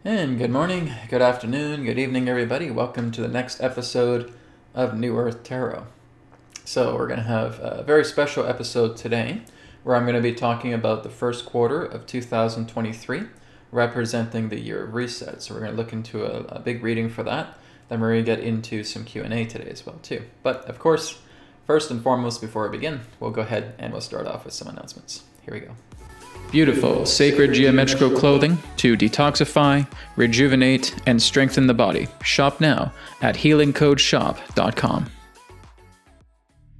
And good morning, good afternoon, good evening, everybody. Welcome to the next episode of New Earth Tarot. So we're going to have a very special episode today where I'm going to be talking about the first quarter of 2023, representing the year of reset. So we're going to look into a big reading for that. Then we're going to get into some Q&A today as well too. But of course, first and foremost, before we begin, we'll go ahead and we'll start off with some announcements. Here we go. Beautiful, sacred geometrical clothing to detoxify, rejuvenate, and strengthen the body. Shop now at healingcodeshop.com.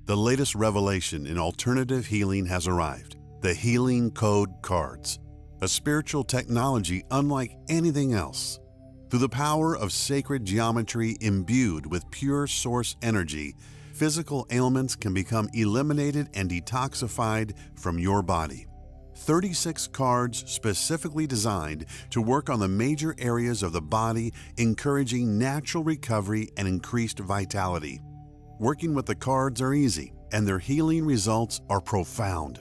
The latest revelation in alternative healing has arrived. The Healing Code Cards, a spiritual technology unlike anything else. Through the power of sacred geometry imbued with pure source energy, physical ailments can become eliminated and detoxified from your body. 36 cards specifically designed to work on the major areas of the body, encouraging natural recovery and increased vitality. Working with the cards are easy, and their healing results are profound.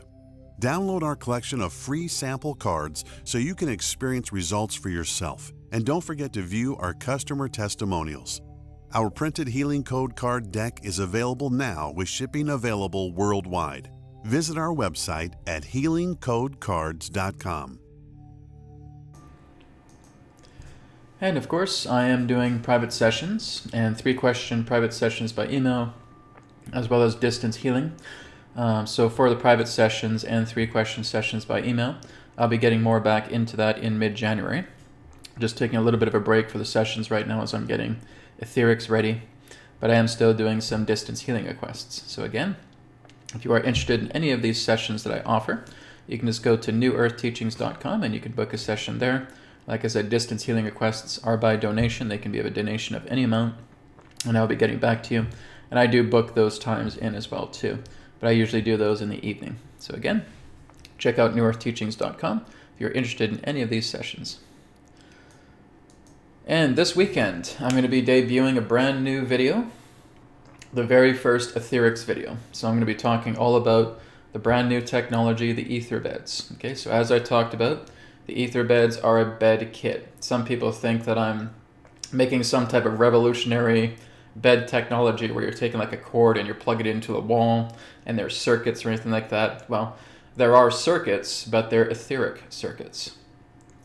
Download our collection of free sample cards so you can experience results for yourself. And don't forget to view our customer testimonials. Our printed Healing Code card deck is available now with shipping available worldwide. Visit our website at healingcodecards.com. And of course, I am doing private sessions and 3-question private sessions by email, as well as distance healing. So for the private sessions and 3-question sessions by email, I'll be getting more back into that in mid-January. Just taking a little bit of a break for the sessions right now as I'm getting etherics ready, but I am still doing some distance healing requests. So again, if you are interested in any of these sessions that I offer, you can just go to newearthteachings.com and you can book a session there. Like I said, distance healing requests are by donation. They can be of a donation of any amount, and I'll be getting back to you. And I do book those times in as well too, but I usually do those in the evening. So again, check out newearthteachings.com if you're interested in any of these sessions. And this weekend, I'm going to be debuting a brand new video, the very first etherics video. So I'm going to be talking all about the brand new technology, the ether beds. Okay, so as I talked about, the ether beds are a bed kit. Some people think that I'm making some type of revolutionary bed technology where you're taking like a cord and you're plugging it into a wall and there's circuits or anything like that. Well, there are circuits, but they're etheric circuits.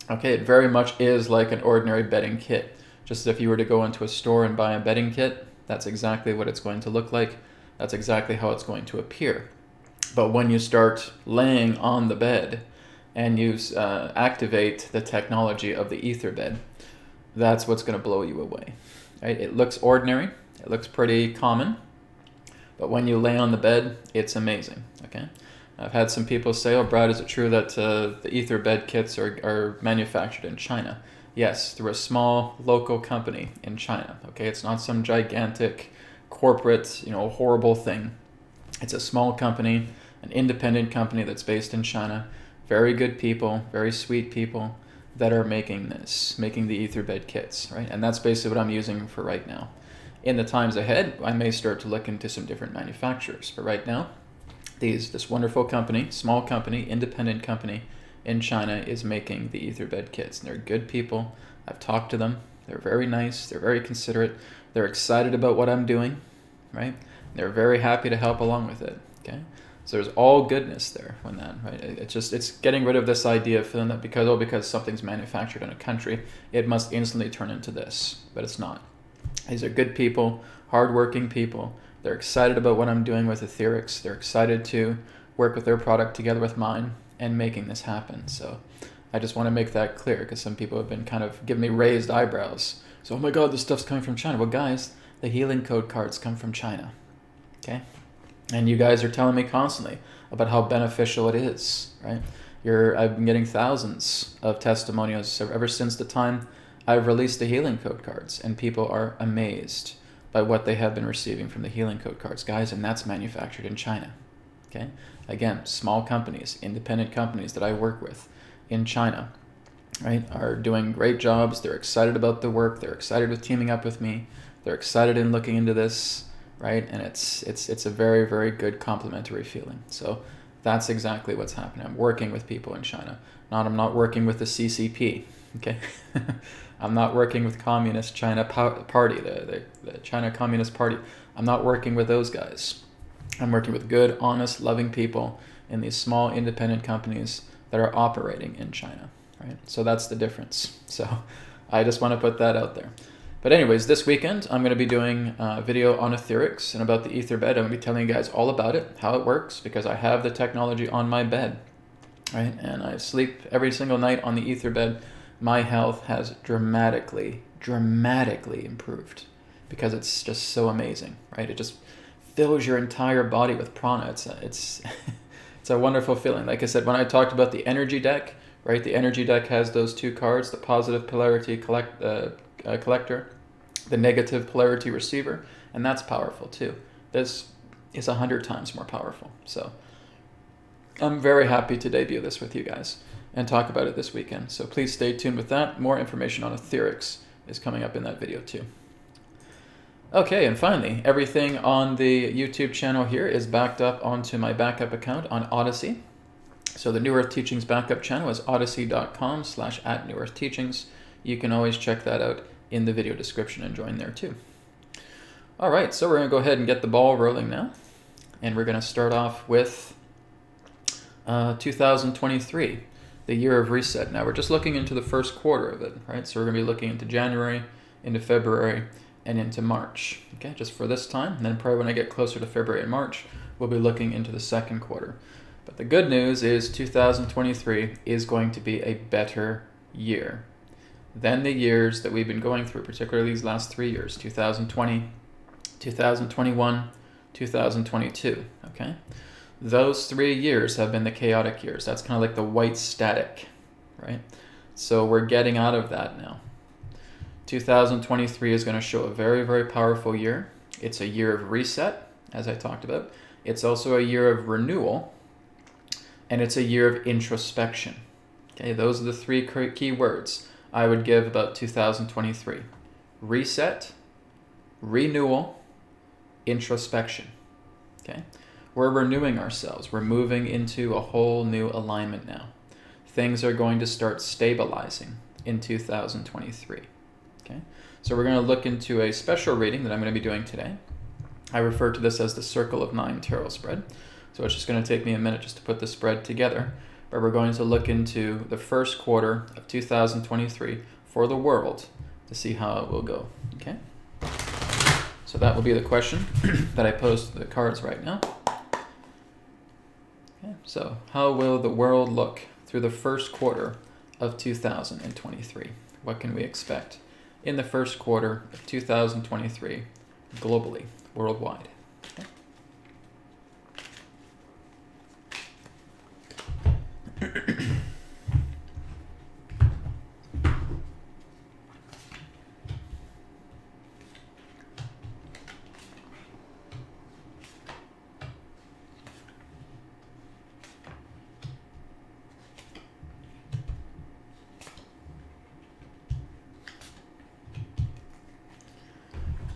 Okay, it very much is like an ordinary bedding kit. Just as if you were to go into a store and buy a bedding kit, that's exactly what it's going to look like. That's exactly how it's going to appear. But when you start laying on the bed and you activate the technology of the ether bed, that's what's going to blow you away. Right? It looks ordinary. It looks pretty common. But when you lay on the bed, it's amazing. Okay. I've had some people say, oh, Brad, is it true that the ether bed kits are manufactured in China? Yes, through a small local company in China. Okay, it's not some gigantic corporate, horrible thing. It's a small company, an independent company that's based in China. Very good people, very sweet people that are making the ether bed kits, right? And that's basically what I'm using for right now. In the times ahead, I may start to look into some different manufacturers. But right now, this wonderful company, small company, independent company in China is making the ether bed kits. And they're good people. I've talked to them. They're very nice. They're very considerate. They're excited about what I'm doing, right? They're very happy to help along with it, okay? So there's all goodness there when that, right? It's getting rid of this idea of feeling that because something's manufactured in a country, it must instantly turn into this, but it's not. These are good people, hardworking people. They're excited about what I'm doing with etherics. They're excited to work with their product together with mine and making this happen. So I just want to make that clear because some people have been kind of giving me raised eyebrows. So, oh my God, this stuff's coming from China. Well, guys, the Healing Code cards come from China, okay? And you guys are telling me constantly about how beneficial it is, right? I've been getting thousands of testimonials ever since the time I've released the Healing Code cards, and people are amazed by what they have been receiving from the Healing Code cards, guys, and that's manufactured in China, okay? Again, small companies, independent companies that I work with in China, right, are doing great jobs. They're excited about the work. They're excited with teaming up with me. They're excited in looking into this, right? And it's a very, very good complementary feeling. So that's exactly what's happening. I'm working with people in China. I'm not working with the CCP, Okay, I'm not working with Communist China Party, the China Communist Party. I'm not working with those guys. I'm working with good, honest, loving people in these small independent companies that are operating in China, right? So that's the difference. So I just want to put that out there. But anyways, this weekend I'm going to be doing a video on etherics and about the ether bed. I'm going to be telling you guys all about it, how it works, because I have the technology on my bed, right? And I sleep every single night on the ether bed. My health has dramatically improved because it's just so amazing, right? It just fills your entire body with prana. It's a wonderful feeling. Like I said, when I talked about the energy deck, right? The energy deck has those two cards, the positive polarity collector, the negative polarity receiver, and that's powerful too. This is 100 times more powerful. So I'm very happy to debut this with you guys and talk about it this weekend. So please stay tuned with that. More information on etherics is coming up in that video too. Okay, and finally, everything on the YouTube channel here is backed up onto my backup account on Odyssey. So the New Earth Teachings backup channel is odyssey.com/@NewEarthTeachings. You can always check that out in the video description and join there too. All right, so we're going to go ahead and get the ball rolling now. And we're going to start off with 2023, the year of reset. Now we're just looking into the first quarter of it, right? So we're going to be looking into January, into February, and into March, okay, just for this time. And then probably when I get closer to February and March, we'll be looking into the second quarter. But the good news is 2023 is going to be a better year than the years that we've been going through, particularly these last 3 years, 2020, 2021, 2022, okay? Those 3 years have been the chaotic years. That's kind of like the white static, right? So we're getting out of that now. 2023 is going to show a very powerful year. It's a year of reset, as I talked about. It's also a year of renewal, and it's a year of introspection. Okay, those are the 3 key words I would give about 2023. Reset, renewal, introspection. Okay, we're renewing ourselves. We're moving into a whole new alignment now. Things are going to start stabilizing in 2023. Okay, so we're going to look into a special reading that I'm going to be doing today. I refer to this as the Circle of 9 Tarot spread. So it's just going to take me a minute just to put the spread together. But we're going to look into the first quarter of 2023 for the world to see how it will go. Okay, so that will be the question that I pose to the cards right now. Okay, so how will the world look through the first quarter of 2023? What can we expect in the first quarter of 2023 globally, worldwide? Okay.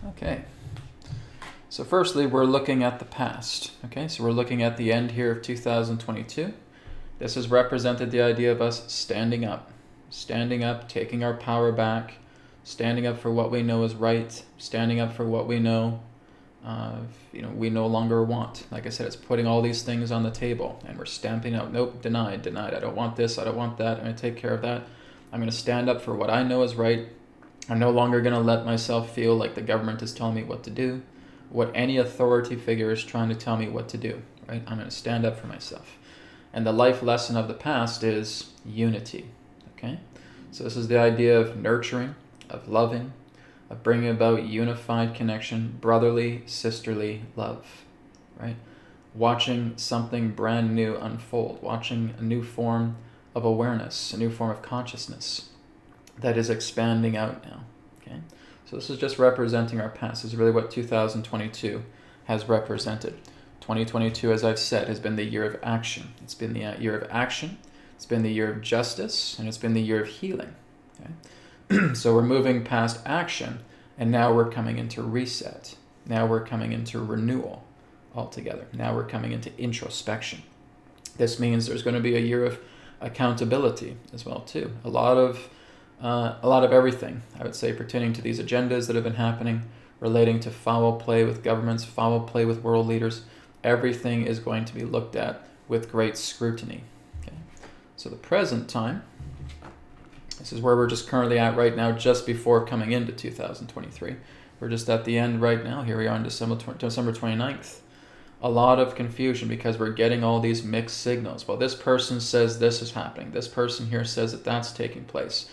Okay, so firstly, we're looking at the past. Okay, so we're looking at the end here of 2022. This has represented the idea of us standing up, taking our power back, standing up for what we know is right, standing up for what we know, we no longer want. Like I said, it's putting all these things on the table, and we're stamping out, nope, denied. I don't want this, I don't want that, I'm going to take care of that. I'm going to stand up for what I know is right. I'm no longer going to let myself feel like the government is telling me what to do, what any authority figure is trying to tell me what to do, right? I'm going to stand up for myself. And the life lesson of the past is unity, okay? So this is the idea of nurturing, of loving, of bringing about unified connection, brotherly, sisterly love, right? Watching something brand new unfold, watching a new form of awareness, a new form of consciousness that is expanding out now, okay? So this is just representing our past. This is really what 2022 has represented. 2022, as I've said, has been the year of action. It's been the year of action, it's been the year of justice, and it's been the year of healing, okay? So we're moving past action, and now we're coming into reset. Now we're coming into renewal altogether. Now we're coming into introspection. This means there's going to be a year of accountability as well, too. A lot of A lot of everything, I would say, pertaining to these agendas that have been happening, relating to foul play with governments, foul play with world leaders. Everything is going to be looked at with great scrutiny. Okay? So the present time, this is where we're just currently at right now, just before coming into 2023. We're just at the end right now. Here we are on December 29th. A lot of confusion because we're getting all these mixed signals. Well, this person says this is happening. This person here says that that's taking place.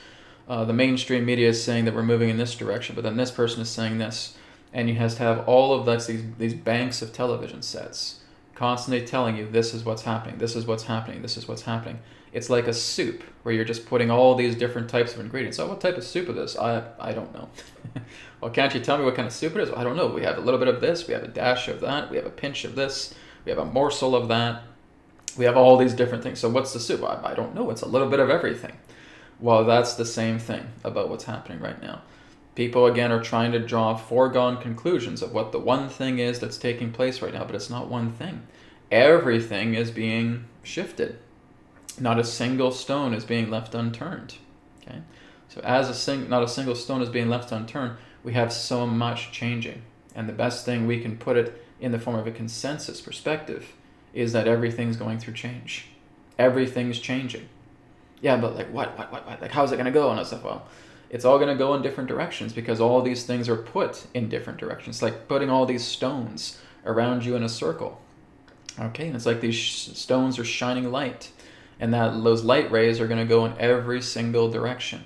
The mainstream media is saying that we're moving in this direction, but then this person is saying this. And you have to have all of these banks of television sets constantly telling you this is what's happening, this is what's happening, this is what's happening. It's like a soup where you're just putting all these different types of ingredients. Oh, what type of soup is this? I don't know. Well, can't you tell me what kind of soup it is? Well, I don't know. We have a little bit of this, we have a dash of that, we have a pinch of this, we have a morsel of that. We have all these different things. So what's the soup? I don't know. It's a little bit of everything. Well, that's the same thing about what's happening right now. People, again, are trying to draw foregone conclusions of what the one thing is that's taking place right now, but it's not one thing. Everything is being shifted. Not a single stone is being left unturned. Okay, so not a single stone is being left unturned, we have so much changing. And the best thing we can put it in the form of a consensus perspective is that everything's going through change. Everything's changing. Yeah, but like what? Like how's it going to go? And stuff. Well, it's all going to go in different directions because all these things are put in different directions. It's like putting all these stones around you in a circle. Okay, and it's like these stones are shining light, and those light rays are going to go in every single direction.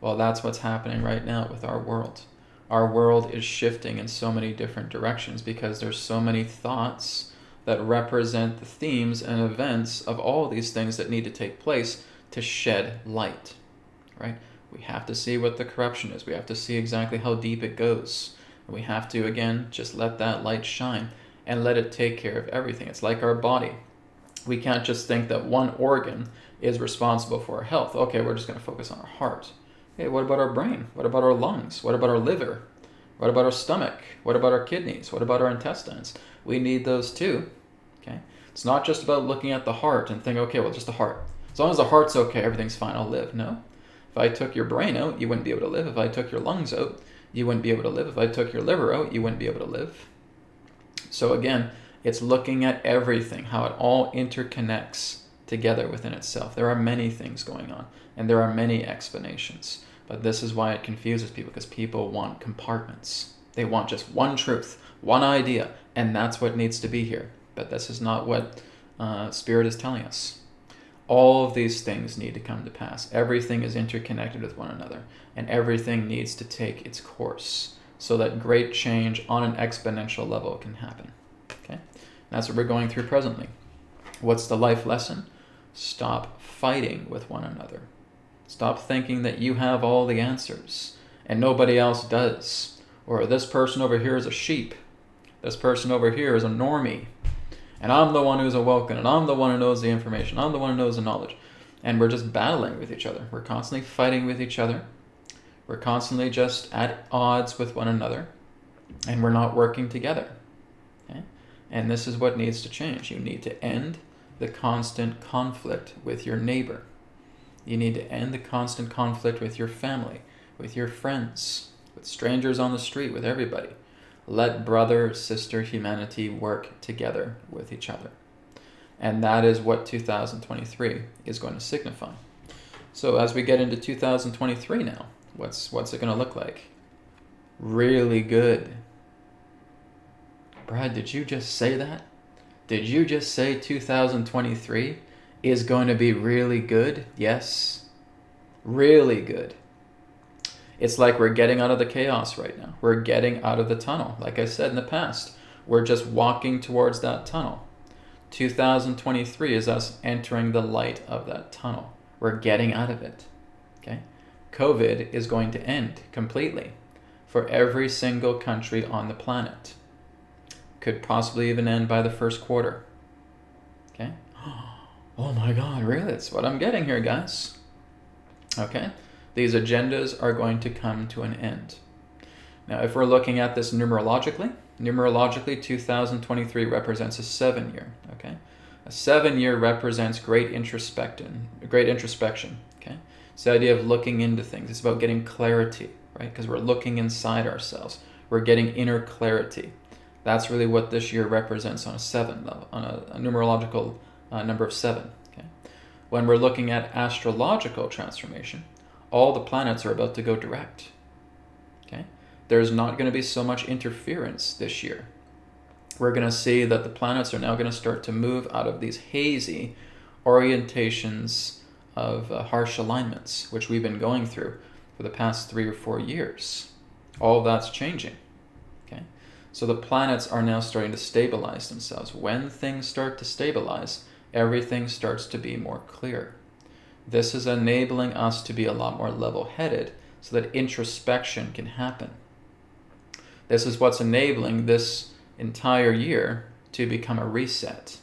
Well, that's what's happening right now with our world. Our world is shifting in so many different directions because there's so many thoughts that represent the themes and events of all these things that need to take place to shed light, right? We have to see what the corruption is. We have to see exactly how deep it goes. And we have to, again, just let that light shine and let it take care of everything. It's like our body. We can't just think that one organ is responsible for our health. Okay, we're just going to focus on our heart. Okay, what about our brain? What about our lungs? What about our liver? What about our stomach? What about our kidneys? What about our intestines? We need those too. Okay, it's not just about looking at the heart and thinking, okay, well, just the heart. As long as the heart's okay, everything's fine, I'll live. No. If I took your brain out, you wouldn't be able to live. If I took your lungs out, you wouldn't be able to live. If I took your liver out, you wouldn't be able to live. So again, it's looking at everything, how it all interconnects together within itself. There are many things going on, and there are many explanations. But this is why it confuses people, because people want compartments. They want just one truth, one idea, and that's what needs to be here. But this is not what Spirit is telling us. All of these things need to come to pass. Everything is interconnected with one another, and everything needs to take its course so that great change on an exponential level can happen. Okay? And that's what we're going through presently. What's the life lesson? Stop fighting with one another. Stop thinking that you have all the answers and nobody else does. Or this person over here is a sheep. This person over here is a normie. And I'm the one who's awoken, and I'm the one who knows the information. I'm the one who knows the knowledge. And we're just battling with each other. We're constantly fighting with each other. We're constantly just at odds with one another. And we're not working together. Okay? And this is what needs to change. You need to end the constant conflict with your neighbor. You need to end the constant conflict with your family, with your friends, with strangers on the street, with everybody. Let brother, sister, humanity work together with each other. And that is what 2023 is going to signify. So as we get into 2023 now, what's it going to look like? Really good. Brad, did you just say that? Did you just say 2023 is going to be really good? Yes. Really good. It's like we're getting out of the chaos right now. We're getting out of the tunnel. Like I said in the past, we're just walking towards that tunnel. 2023 is us entering the light of that tunnel. We're getting out of it. Okay? COVID is going to end completely for every single country on the planet. Could possibly even end by the first quarter. Okay? Oh my God, really? That's what I'm getting here, guys. Okay? These agendas are going to come to an end. Now, if we're looking at this numerologically, 2023 represents a 7-year, okay? A 7-year represents great introspection, okay? It's the idea of looking into things. It's about getting clarity, right? Because we're looking inside ourselves. We're getting inner clarity. That's really what this year represents on a 7 level, on a numerological number of 7. Okay? When we're looking at astrological transformation, all the planets are about to go direct. Okay? There's not going to be so much interference this year. We're going to see that the planets are now going to start to move out of these hazy orientations of harsh alignments, which we've been going through for the past 3 or 4 years. All of that's changing. Okay? So the planets are now starting to stabilize themselves. When things start to stabilize, everything starts to be more clear. This is enabling us to be a lot more level-headed so that introspection can happen. This is what's enabling this entire year to become a reset.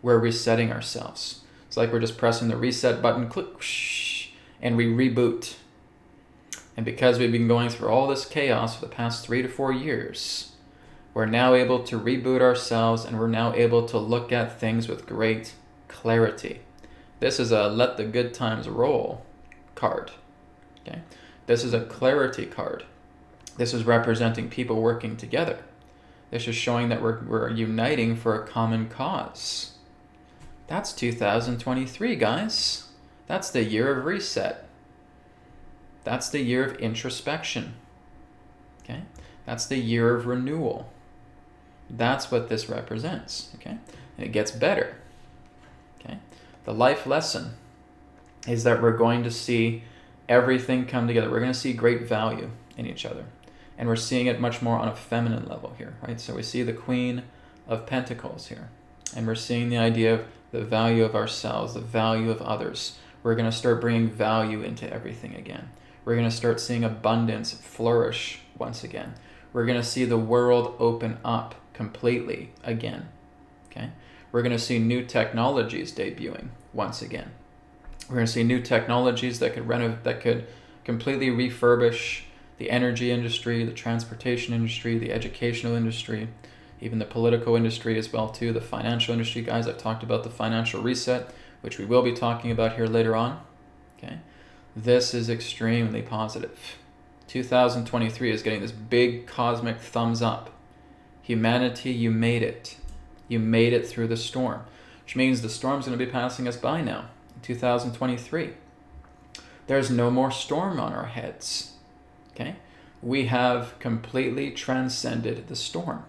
We're resetting ourselves. It's like we're just pressing the reset button, click, whoosh, and we reboot. And because we've been going through all this chaos for the past 3 to 4 years, we're now able to reboot ourselves, and we're now able to look at things with great clarity. This is a let the good times roll card. Okay? This is a clarity card. This is representing people working together. This is showing that we're uniting for a common cause. That's 2023, guys. That's the year of reset. That's the year of introspection. Okay? That's the year of renewal. That's what this represents. Okay? And it gets better. Okay? The life lesson is that we're going to see everything come together. We're going to see great value in each other. And we're seeing it much more on a feminine level here, right? So we see the Queen of Pentacles here. And we're seeing the idea of the value of ourselves, the value of others. We're going to start bringing value into everything again. We're going to start seeing abundance flourish once again. We're going to see the world open up completely again. Okay? We're going to see new technologies debuting once again. We're going to see new technologies that could completely refurbish the energy industry, the transportation industry, the educational industry, even the political industry as well too, the financial industry. Guys, I've talked about the financial reset, which we will be talking about here later on. Okay? This is extremely positive. 2023 is getting this big cosmic thumbs up. Humanity, you made it. You made it through the storm, which means the storm's going to be passing us by now in 2023. There's no more storm on our heads. Okay? We have completely transcended the storm.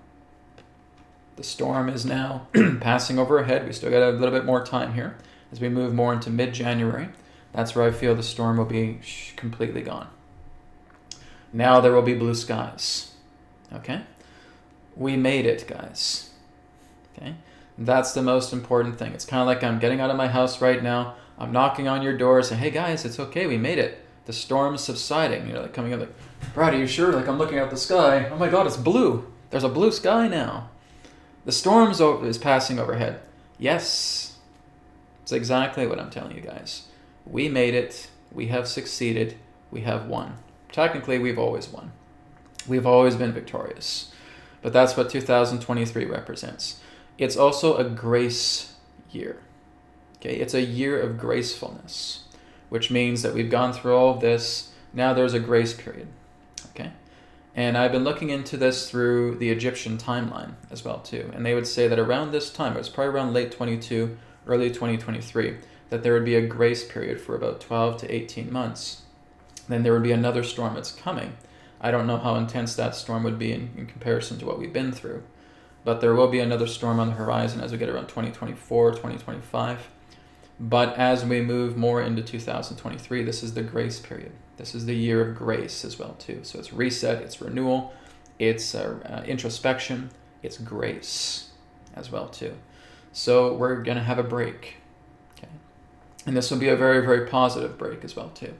The storm is now passing over our head. We still got a little bit more time here as we move more into mid-January. That's where I feel the storm will be completely gone. Now there will be blue skies. Okay? We made it, guys. Okay? That's the most important thing. It's kind of like I'm getting out of my house right now. I'm knocking on your door saying, hey guys, it's okay, we made it. The storm's subsiding. You're like coming up like, Brad, are you sure? Like I'm looking at the sky. Oh my God, it's blue. There's a blue sky now. The storm is passing overhead. Yes. It's exactly what I'm telling you guys. We made it. We have succeeded. We have won. Technically, we've always won. We've always been victorious. But that's what 2023 represents. It's also a grace year. Okay? It's a year of gracefulness, which means that we've gone through all of this. Now there's a grace period. Okay? And I've been looking into this through the Egyptian timeline as well too. And they would say that around this time, it was probably around late 22, early 2023, that there would be a grace period for about 12 to 18 months. Then there would be another storm that's coming. I don't know how intense that storm would be in comparison to what we've been through. But there will be another storm on the horizon as we get around 2024, 2025. But as we move more into 2023, this is the grace period. This is the year of grace as well too. So it's reset, it's renewal, it's introspection, it's grace as well too. So we're going to have a break. Okay? And this will be a very, very positive break as well too.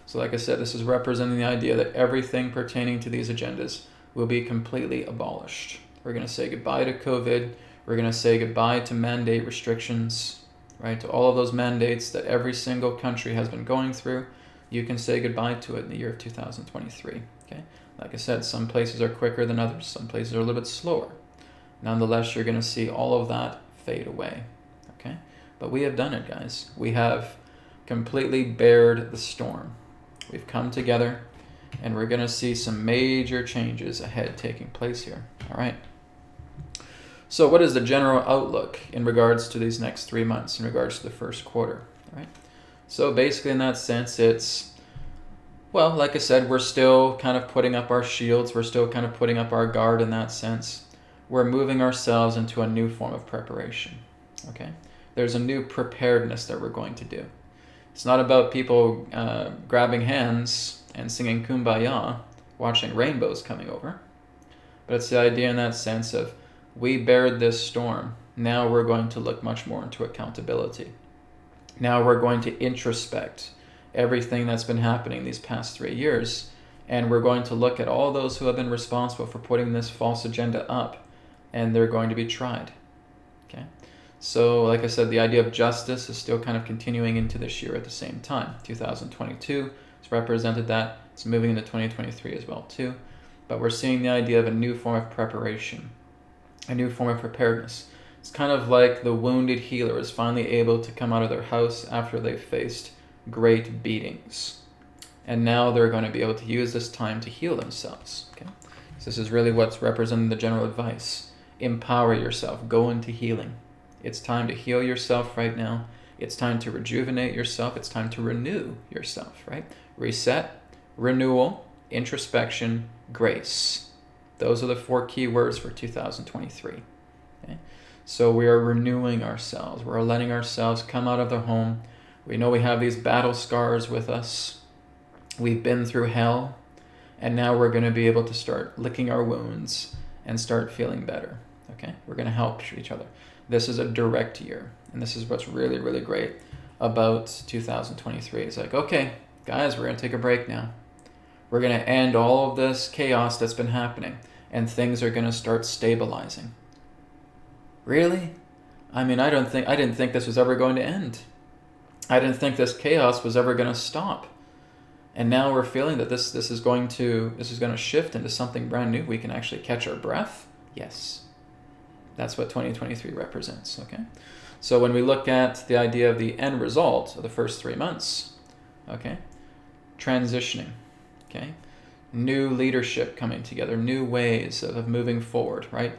So like I said, this is representing the idea that everything pertaining to these agendas will be completely abolished. We're going to say goodbye to COVID. We're going to say goodbye to mandate restrictions, right? To all of those mandates that every single country has been going through. You can say goodbye to it in the year of 2023. Okay? Like I said, some places are quicker than others. Some places are a little bit slower. Nonetheless, you're going to see all of that fade away. Okay? But we have done it, guys. We have completely bared the storm. We've come together, and we're going to see some major changes ahead taking place here. All right. So what is the general outlook in regards to these next 3 months, in regards to the first quarter? All right. So basically in that sense, it's, well, like I said, we're still kind of putting up our shields. We're still kind of putting up our guard in that sense. We're moving ourselves into a new form of preparation. Okay. There's a new preparedness that we're going to do. It's not about people grabbing hands and singing Kumbaya, watching rainbows coming over. But it's the idea in that sense of, we bared this storm. Now we're going to look much more into accountability. Now we're going to introspect everything that's been happening these past 3 years. And we're going to look at all those who have been responsible for putting this false agenda up. And they're going to be tried. Okay. So, like I said, the idea of justice is still kind of continuing into this year at the same time. 2022 has represented that. It's moving into 2023 as well, too. But we're seeing the idea of a new form of preparation, a new form of preparedness. It's kind of like the wounded healer is finally able to come out of their house after they've faced great beatings. And now they're going to be able to use this time to heal themselves. Okay? So this is really what's representing the general advice. Empower yourself. Go into healing. It's time to heal yourself right now. It's time to rejuvenate yourself. It's time to renew yourself, right? Reset, renewal, introspection, grace. Those are the 4 key words for 2023. Okay? So we are renewing ourselves. We're letting ourselves come out of the home. We know we have these battle scars with us. We've been through hell. And now we're going to be able to start licking our wounds and start feeling better. Okay? We're going to help each other. This is a direct year, and this is what's really, really great about 2023. It's like, okay, guys, we're going to take a break now. We're going to end all of this chaos that's been happening, and things are going to start stabilizing. Really? I mean, I didn't think this was ever going to end. I didn't think this chaos was ever going to stop. And now we're feeling that this is going to shift into something brand new. We can actually catch our breath. Yes. That's what 2023 represents, okay? So when we look at the idea of the end result of the first 3 months, okay, transitioning, okay, new leadership coming together, new ways of moving forward, right?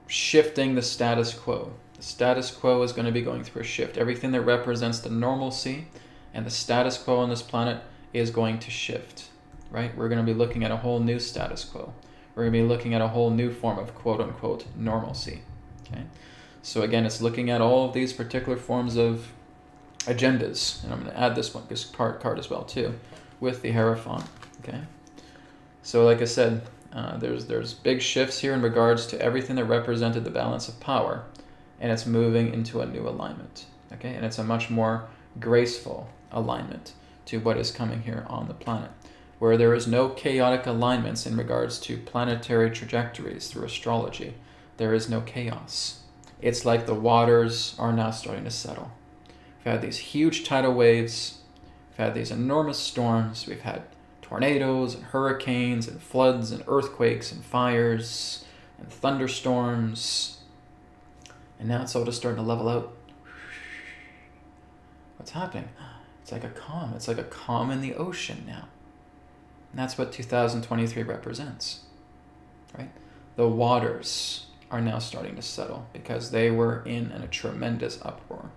Shifting the status quo. The status quo is going to be going through a shift. Everything that represents the normalcy and the status quo on this planet is going to shift, right? We're going to be looking at a whole new status quo. We're going to be looking at a whole new form of quote-unquote normalcy. Okay, so again, it's looking at all of these particular forms of agendas, and I'm going to add this card as well too, with the Hierophant. Okay, so like I said, there's big shifts here in regards to everything that represented the balance of power, and it's moving into a new alignment. Okay, and it's a much more graceful alignment to what is coming here on the planet, where there is no chaotic alignments in regards to planetary trajectories through astrology. There is no chaos. It's like the waters are now starting to settle. We've had these huge tidal waves. We've had these enormous storms. We've had tornadoes and hurricanes and floods and earthquakes and fires and thunderstorms. And now it's all just starting to level out. What's happening? It's like a calm. It's like a calm in the ocean now. And that's what 2023 represents, right? The waters are now starting to settle because they were in a tremendous uproar.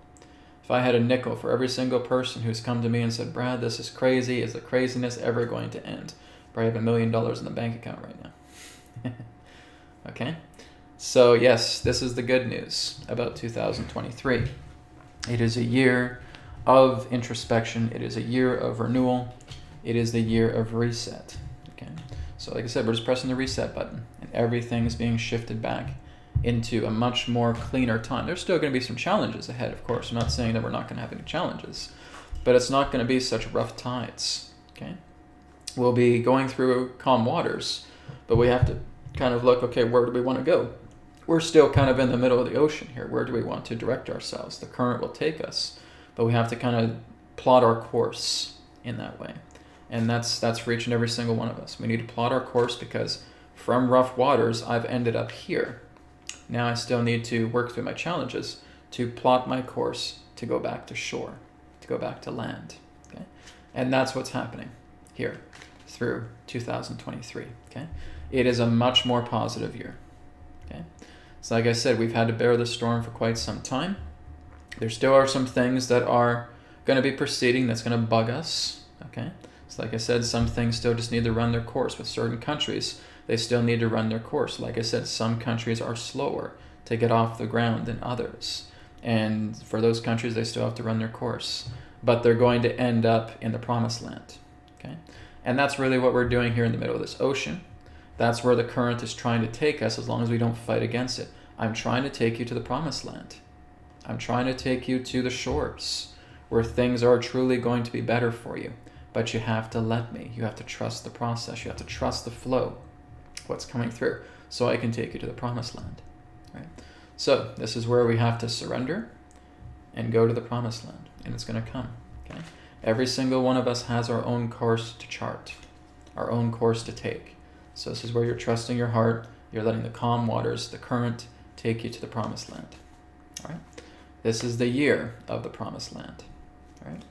If I had a nickel for every single person who's come to me and said, Brad, this is crazy. Is the craziness ever going to end? Probably have $1 million in the bank account right now. Okay? So yes, this is the good news about 2023. It is a year of introspection. It is a year of renewal. It is the year of reset. Okay? So like I said, we're just pressing the reset button and everything's being shifted back into a much more cleaner time. There's still going to be some challenges ahead, of course. I'm not saying that we're not going to have any challenges, but it's not going to be such rough tides. Okay? We'll be going through calm waters, but we have to kind of look, okay, where do we want to go? We're still kind of in the middle of the ocean here. Where do we want to direct ourselves? The current will take us, but we have to kind of plot our course in that way. And that's for each and every single one of us. We need to plot our course because from rough waters, I've ended up here. Now I still need to work through my challenges to plot my course to go back to shore, to go back to land. Okay? And that's what's happening here through 2023. Okay? It is a much more positive year. Okay? So like I said, we've had to bear the storm for quite some time. There still are some things that are going to be proceeding that's going to bug us. Okay? So like I said, some things still just need to run their course. With certain countries, they still need to run their course. Like I said, some countries are slower to get off the ground than others. And for those countries, they still have to run their course. But they're going to end up in the promised land. Okay? And that's really what we're doing here in the middle of this ocean. That's where the current is trying to take us as long as we don't fight against it. I'm trying to take you to the promised land. I'm trying to take you to the shores where things are truly going to be better for you. But you have to let me. You have to trust the process. You have to trust the flow, what's coming through, so I can take you to the promised land. Right? So this is where we have to surrender and go to the promised land. And it's going to come. Okay? Every single one of us has our own course to chart, our own course to take. So this is where you're trusting your heart. You're letting the calm waters, the current, take you to the promised land. All right? This is the year of the promised land. All right?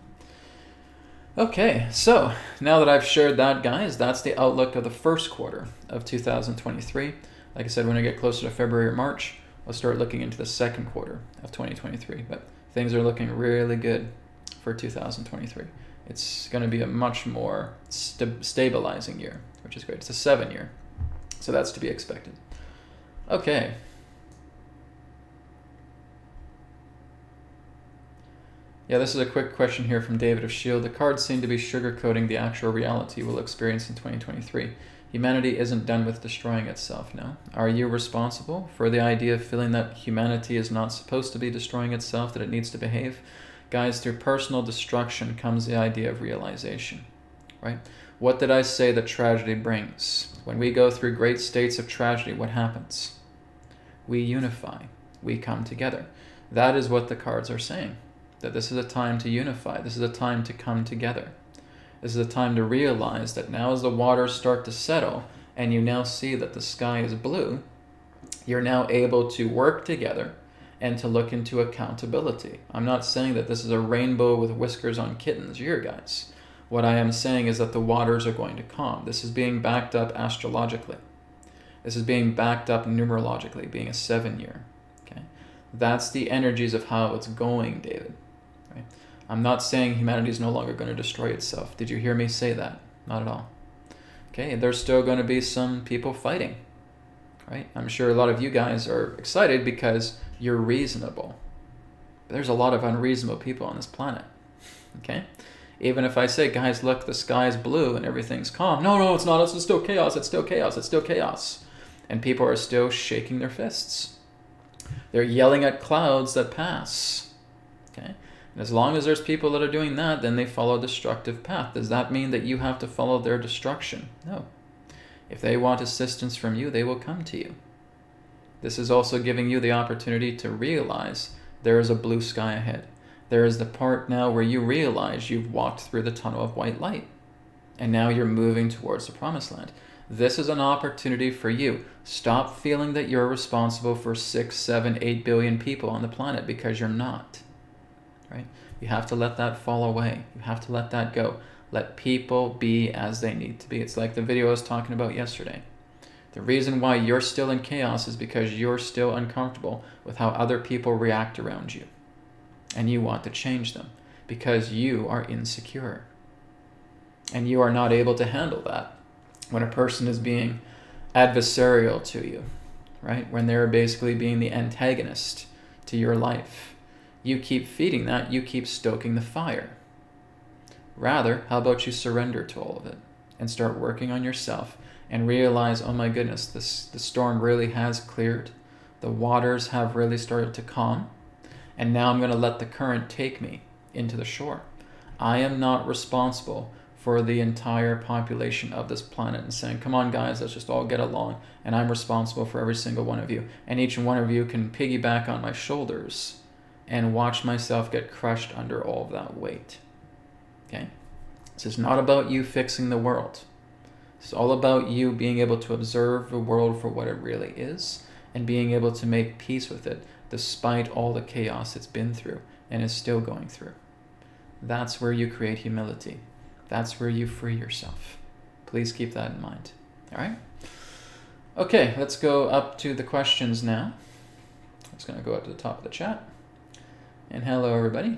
Okay, so now that I've shared that, guys, that's the outlook of the first quarter of 2023. Like I said, when I get closer to February or March, I'll start looking into the second quarter of 2023. But things are looking really good for 2023. It's going to be a much more stabilizing year, which is great. It's a 7-year, so that's to be expected. Okay. Yeah, this is a quick question here from David of S.H.I.E.L.D. The cards seem to be sugarcoating the actual reality we'll experience in 2023. Humanity isn't done with destroying itself, no? Are you responsible for the idea of feeling that humanity is not supposed to be destroying itself, that it needs to behave? Guys, through personal destruction comes the idea of realization, right? What did I say that tragedy brings? When we go through great states of tragedy, what happens? We unify. We come together. That is what the cards are saying. That this is a time to unify. This is a time to come together. This is a time to realize that now as the waters start to settle and you now see that the sky is blue, you're now able to work together and to look into accountability. I'm not saying that this is a rainbow with whiskers on kittens here, guys. What I am saying is that the waters are going to calm. This is being backed up astrologically. This is being backed up numerologically, being a 7-year. Okay? That's the energies of how it's going, David. Right? I'm not saying humanity is no longer going to destroy itself. Did you hear me say that? Not at all. Okay, there's still going to be some people fighting. Right? I'm sure a lot of you guys are excited because you're reasonable. But there's a lot of unreasonable people on this planet. Okay? Even if I say, guys, look, the sky's blue and everything's calm. No, it's not. It's still chaos. It's still chaos. It's still chaos. And people are still shaking their fists. They're yelling at clouds that pass. Okay? And as long as there's people that are doing that, then they follow a destructive path. Does that mean that you have to follow their destruction? No. If they want assistance from you, they will come to you. This is also giving you the opportunity to realize there is a blue sky ahead. There is the part now where you realize you've walked through the tunnel of white light. And now you're moving towards the promised land. This is an opportunity for you. Stop feeling that you're responsible for 6, 7, 8 billion people on the planet, because you're not. Right? You have to let that fall away. You have to let that go. Let people be as they need to be. It's like the video I was talking about yesterday. The reason why you're still in chaos is because you're still uncomfortable with how other people react around you. And you want to change them because you are insecure. And you are not able to handle that when a person is being adversarial to you, right? When they're basically being the antagonist to your life. You keep feeding that, you keep stoking the fire. Rather, how about you surrender to all of it and start working on yourself and realize, oh my goodness, the storm really has cleared. The waters have really started to calm. And now I'm going to let the current take me into the shore. I am not responsible for the entire population of this planet and saying, come on guys, let's just all get along. And I'm responsible for every single one of you. And each one of you can piggyback on my shoulders and watch myself get crushed under all of that weight. Okay? This is not about you fixing the world. It's all about you being able to observe the world for what it really is and being able to make peace with it despite all the chaos it's been through and is still going through. That's where you create humility. That's where you free yourself. Please keep that in mind. All right? Okay, let's go up to the questions now. I'm just going to go up to the top of the chat. And hello, everybody.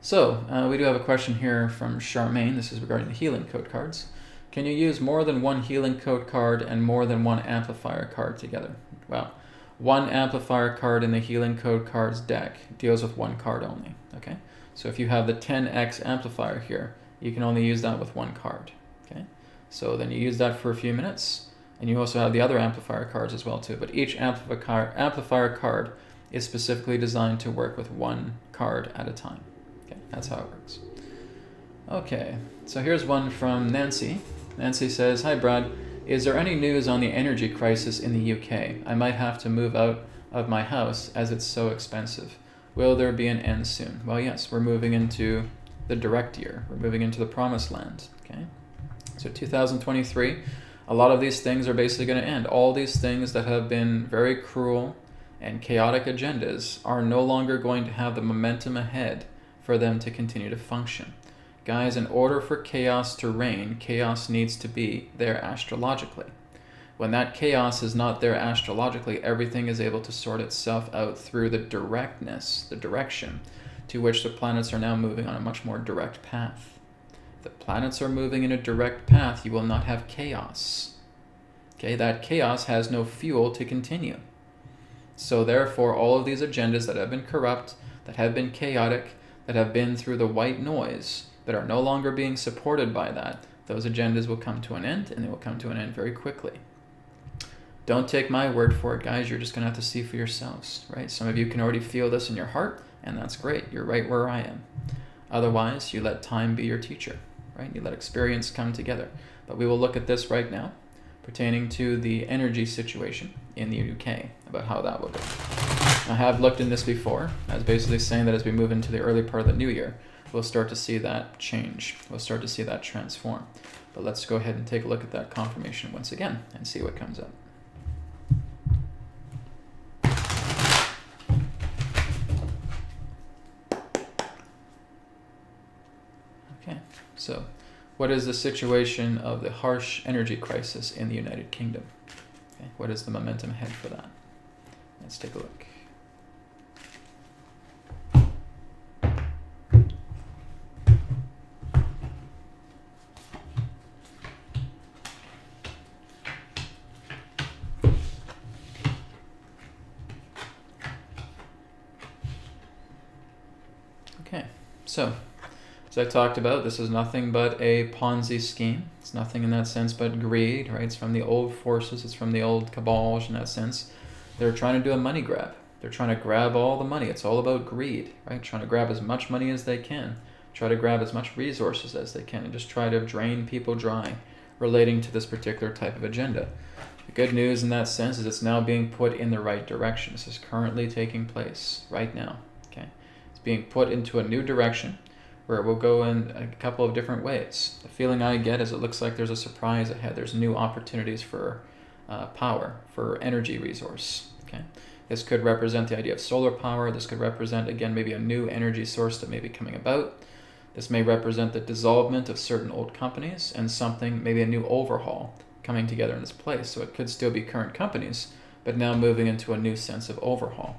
So, we do have a question here from Charmaine. This is regarding the healing code cards. Can you use more than one healing code card and more than one amplifier card together? Well, one amplifier card in the healing code cards deck deals with one card only, okay? So if you have the 10x amplifier here, you can only use that with one card, okay? So then you use that for a few minutes, and you also have the other amplifier cards as well too, but each amplifier card is specifically designed to work with one card at a time. Okay, that's how it works. Okay, so here's one from Nancy. Nancy says, "Hi Brad, is there any news on the energy crisis in the UK? I might have to move out of my house as it's so expensive. Will there be an end soon?" Well, yes, we're moving into the direct year. We're moving into the promised land, okay? So 2023, a lot of these things are basically going to end. All these things that have been very cruel and chaotic agendas are no longer going to have the momentum ahead for them to continue to function. Guys, in order for chaos to reign, chaos needs to be there astrologically. When that chaos is not there astrologically, everything is able to sort itself out through the directness, the direction to which the planets are now moving on a much more direct path. If the planets are moving in a direct path, you will not have chaos. Okay, that chaos has no fuel to continue. So therefore, all of these agendas that have been corrupt, that have been chaotic, that have been through the white noise, that are no longer being supported by that, those agendas will come to an end, and they will come to an end very quickly. Don't take my word for it, guys. You're just going to have to see for yourselves, right? Some of you can already feel this in your heart, and that's great. You're right where I am. Otherwise, you let time be your teacher, right? You let experience come together. But we will look at this right now, pertaining to the energy situation in the UK, about how that will go. I have looked in this before. I was basically saying that as we move into the early part of the new year, we'll start to see that change. We'll start to see that transform. But let's go ahead and take a look at that confirmation once again and see what comes up. Okay, so what is the situation of the harsh energy crisis in the United Kingdom? Okay, what is the momentum ahead for that? Let's take a look. Okay, so as I talked about, this is nothing but a Ponzi scheme. It's nothing in that sense but greed, right? It's from the old forces. It's from the old cabals in that sense. They're trying to do a money grab. They're trying to grab all the money. It's all about greed, right? Trying to grab as much money as they can. Try to grab as much resources as they can and just try to drain people dry relating to this particular type of agenda. The good news in that sense is it's now being put in the right direction. This is currently taking place right now, okay? It's being put into a new direction where it will go in a couple of different ways. The feeling I get is it looks like there's a surprise ahead. There's new opportunities for power, for energy resource, okay? This could represent the idea of solar power. This could represent, again, maybe a new energy source that may be coming about. This may represent the dissolvement of certain old companies and something, maybe a new overhaul coming together in its place. So it could still be current companies, but now moving into a new sense of overhaul.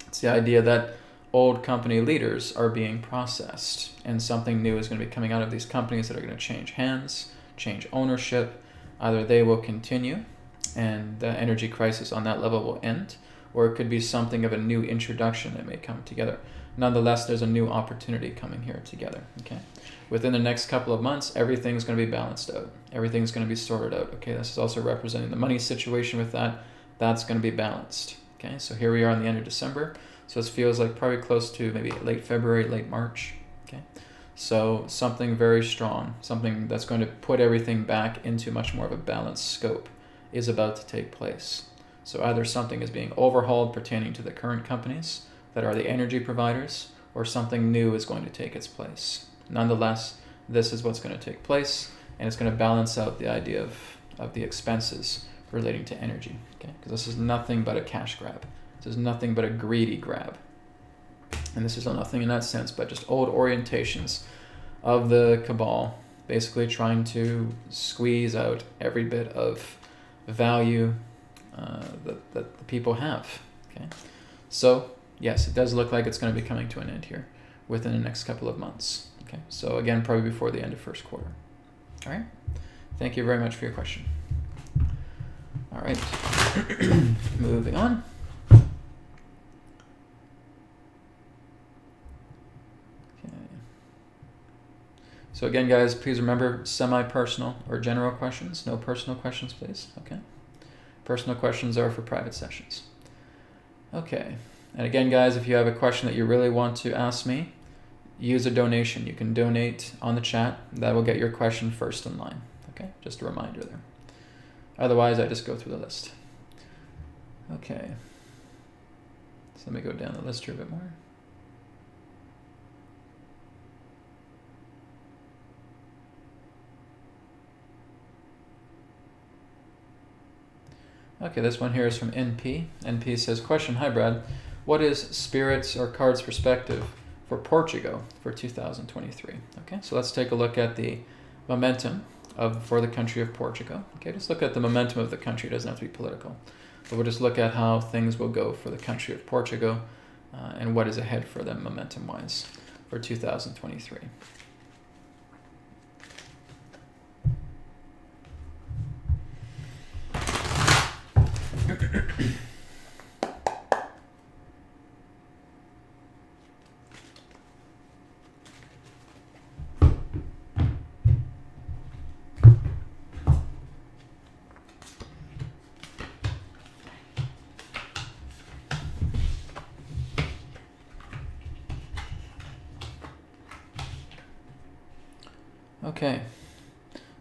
It's the idea that old company leaders are being processed and something new is going to be coming out of these companies that are going to change hands, change ownership. Either they will continue and the energy crisis on that level will end, or it could be something of a new introduction that may come together. Nonetheless, there's a new opportunity coming here together, okay? Within the next couple of months, everything's going to be balanced out. Everything's going to be sorted out, okay? This is also representing the money situation with that. That's going to be balanced, okay? So here we are in the end of December. So this feels like probably close to maybe late February, late March, okay? So something very strong, something that's going to put everything back into much more of a balanced scope is about to take place. So either something is being overhauled pertaining to the current companies that are the energy providers, or something new is going to take its place. Nonetheless, this is what's going to take place, and it's going to balance out the idea of the expenses relating to energy, okay? Because this is nothing but a cash grab. This is nothing but a greedy grab. and this is nothing in that sense, but just old orientations of the cabal, basically trying to squeeze out every bit of value that the people have. Okay, so yes, it does look like it's going to be coming to an end here within the next couple of months. Okay, so again, probably before the end of first quarter. All right, thank you very much for your question. All right, moving on. Okay. So again, guys, please remember semi-personal or general questions. No personal questions, please. Okay. Personal questions are for private sessions. Okay. And again, guys, if you have a question that you really want to ask me, use a donation. You can donate on the chat. That will get your question first in line. Okay, just a reminder there. Otherwise, I just go through the list. Okay. So let me go down the list here a bit more. Okay, this one here is from NP. NP says, question, hi Brad, what is spirits or cards perspective for Portugal for 2023? Okay, so let's take a look at the momentum for the country of Portugal. Okay, just look at the momentum of the country. It doesn't have to be political, but we'll just look at how things will go for the country of Portugal and what is ahead for them momentum-wise for 2023. Okay,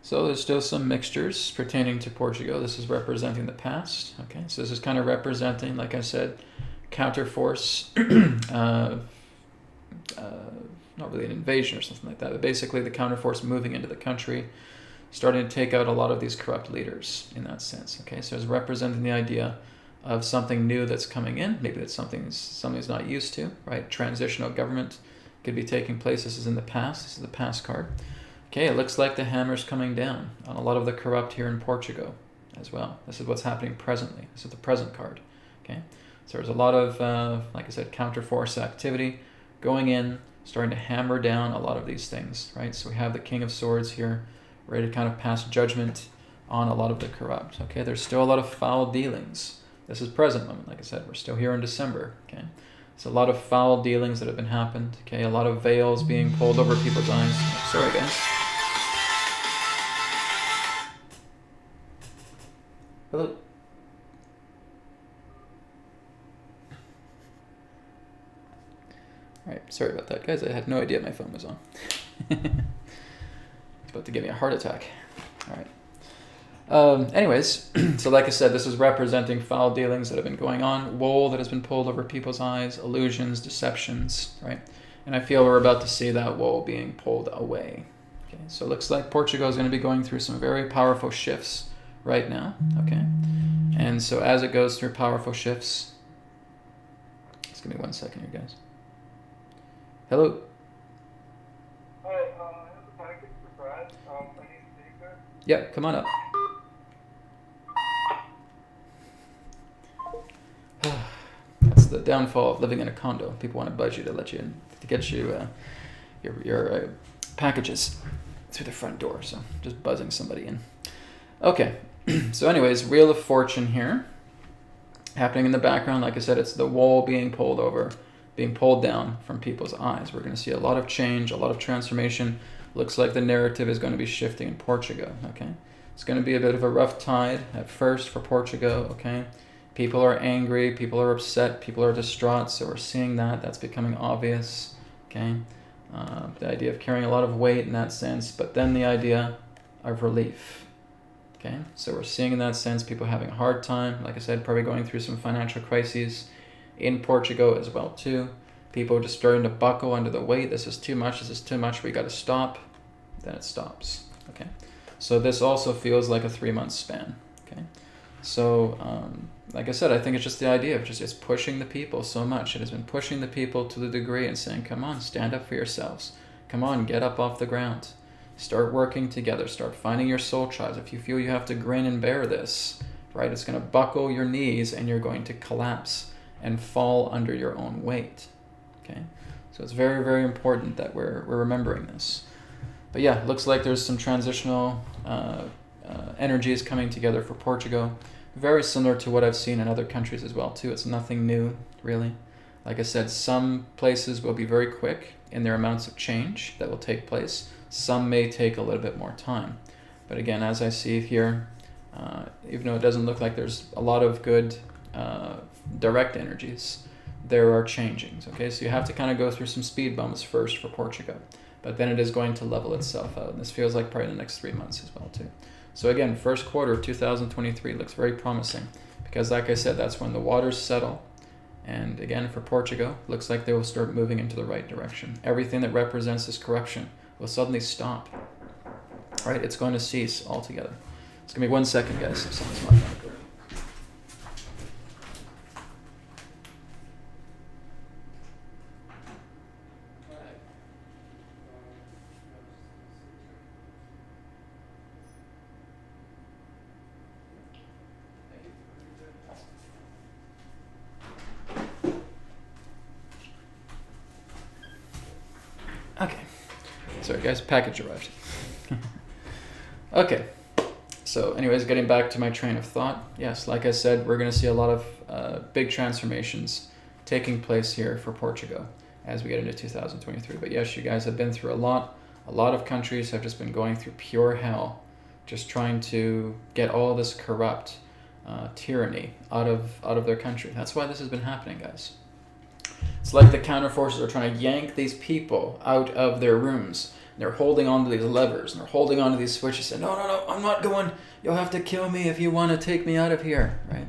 so there's still some mixtures pertaining to Portugal. This is representing the past. Okay, so this is kind of representing, like I said, counterforce, not really an invasion or something like that, but basically the counterforce moving into the country, starting to take out a lot of these corrupt leaders in that sense. Okay, so it's representing the idea of something new that's coming in. Maybe it's something's not used to, right? Transitional government could be taking place. This is in the past. This is the past card. Okay, it looks like the hammer's coming down on a lot of the corrupt here in Portugal as well. This is what's happening presently. This is the present card. Okay, so there's a lot of, like I said, counterforce activity going in, starting to hammer down a lot of these things, right? So we have the King of Swords here, ready to kind of pass judgment on a lot of the corrupt. Okay, there's still a lot of foul dealings. This is present moment, like I said, we're still here in December. Okay, it's a lot of foul dealings that have been happened. Okay, a lot of veils being pulled over people's eyes. Sorry, guys. Hello. Alright, sorry about that, guys. I had no idea my phone was on. It's about to give me a heart attack. Alright. Anyways, so like I said, this is representing foul dealings that have been going on, wool that has been pulled over people's eyes, illusions, deceptions, right? And I feel we're about to see that wool being pulled away. Okay, so it looks like Portugal is going to be going through some very powerful shifts right now, okay? And so as it goes through powerful shifts, just give me 1 second here, guys. Hello? Hi, I have a package for Brad. I need to take it. Yeah, come on up. That's the downfall of living in a condo. People want to budge you to let you in, to get you your packages through the front door. So just buzzing somebody in. Okay. So anyways, Wheel of Fortune here. Happening in the background, like I said, it's the wool being pulled over, being pulled down from people's eyes. We're going to see a lot of change, a lot of transformation. Looks like the narrative is going to be shifting in Portugal, okay? It's going to be a bit of a rough tide at first for Portugal, okay? People are angry, people are upset, people are distraught, so we're seeing that. That's becoming obvious, okay? The idea of carrying a lot of weight in that sense, but then the idea of relief. Okay, so we're seeing in that sense people having a hard time. Like I said, probably going through some financial crises in Portugal as well too. People just starting to buckle under the weight. This is too much. This is too much. We got to stop. Then it stops. Okay, so this also feels like a 3-month span. Okay, So, like I said, I think it's just the idea of it's pushing the people so much. It has been pushing the people to the degree and saying, come on, stand up for yourselves. Come on, get up off the ground. Start working together. Start finding your soul tribes. If you feel you have to grin and bear this, right, it's going to buckle your knees and you're going to collapse and fall under your own weight. Okay? So it's very, very important that we're remembering this. But yeah, looks like there's some transitional energies coming together for Portugal. Very similar to what I've seen in other countries as well, too. It's nothing new, really. Like I said, some places will be very quick in their amounts of change that will take place. Some may take a little bit more time. But again, as I see here, even though it doesn't look like there's a lot of good direct energies, there are changings, okay? So you have to kind of go through some speed bumps first for Portugal. But then it is going to level itself out. And this feels like probably the next 3 months as well, too. So again, first quarter of 2023 looks very promising because, like I said, that's when the waters settle. And again, for Portugal, looks like they will start moving into the right direction. Everything that represents this corruption will suddenly stop. All right, it's going to cease altogether. It's going to be 1 second, guys. If someone's not going to go. Okay. Sorry, guys. Package arrived. Okay. So anyways, getting back to my train of thought. Yes, like I said, we're going to see a lot of big transformations taking place here for Portugal as we get into 2023. But yes, you guys have been through a lot. A lot of countries have just been going through pure hell, just trying to get all this corrupt tyranny out of their country. That's why this has been happening, guys. It's like the counter forces are trying to yank these people out of their rooms. They're holding on to these levers and they're holding on to these switches saying, no, I'm not going. You'll have to kill me if you want to take me out of here, right?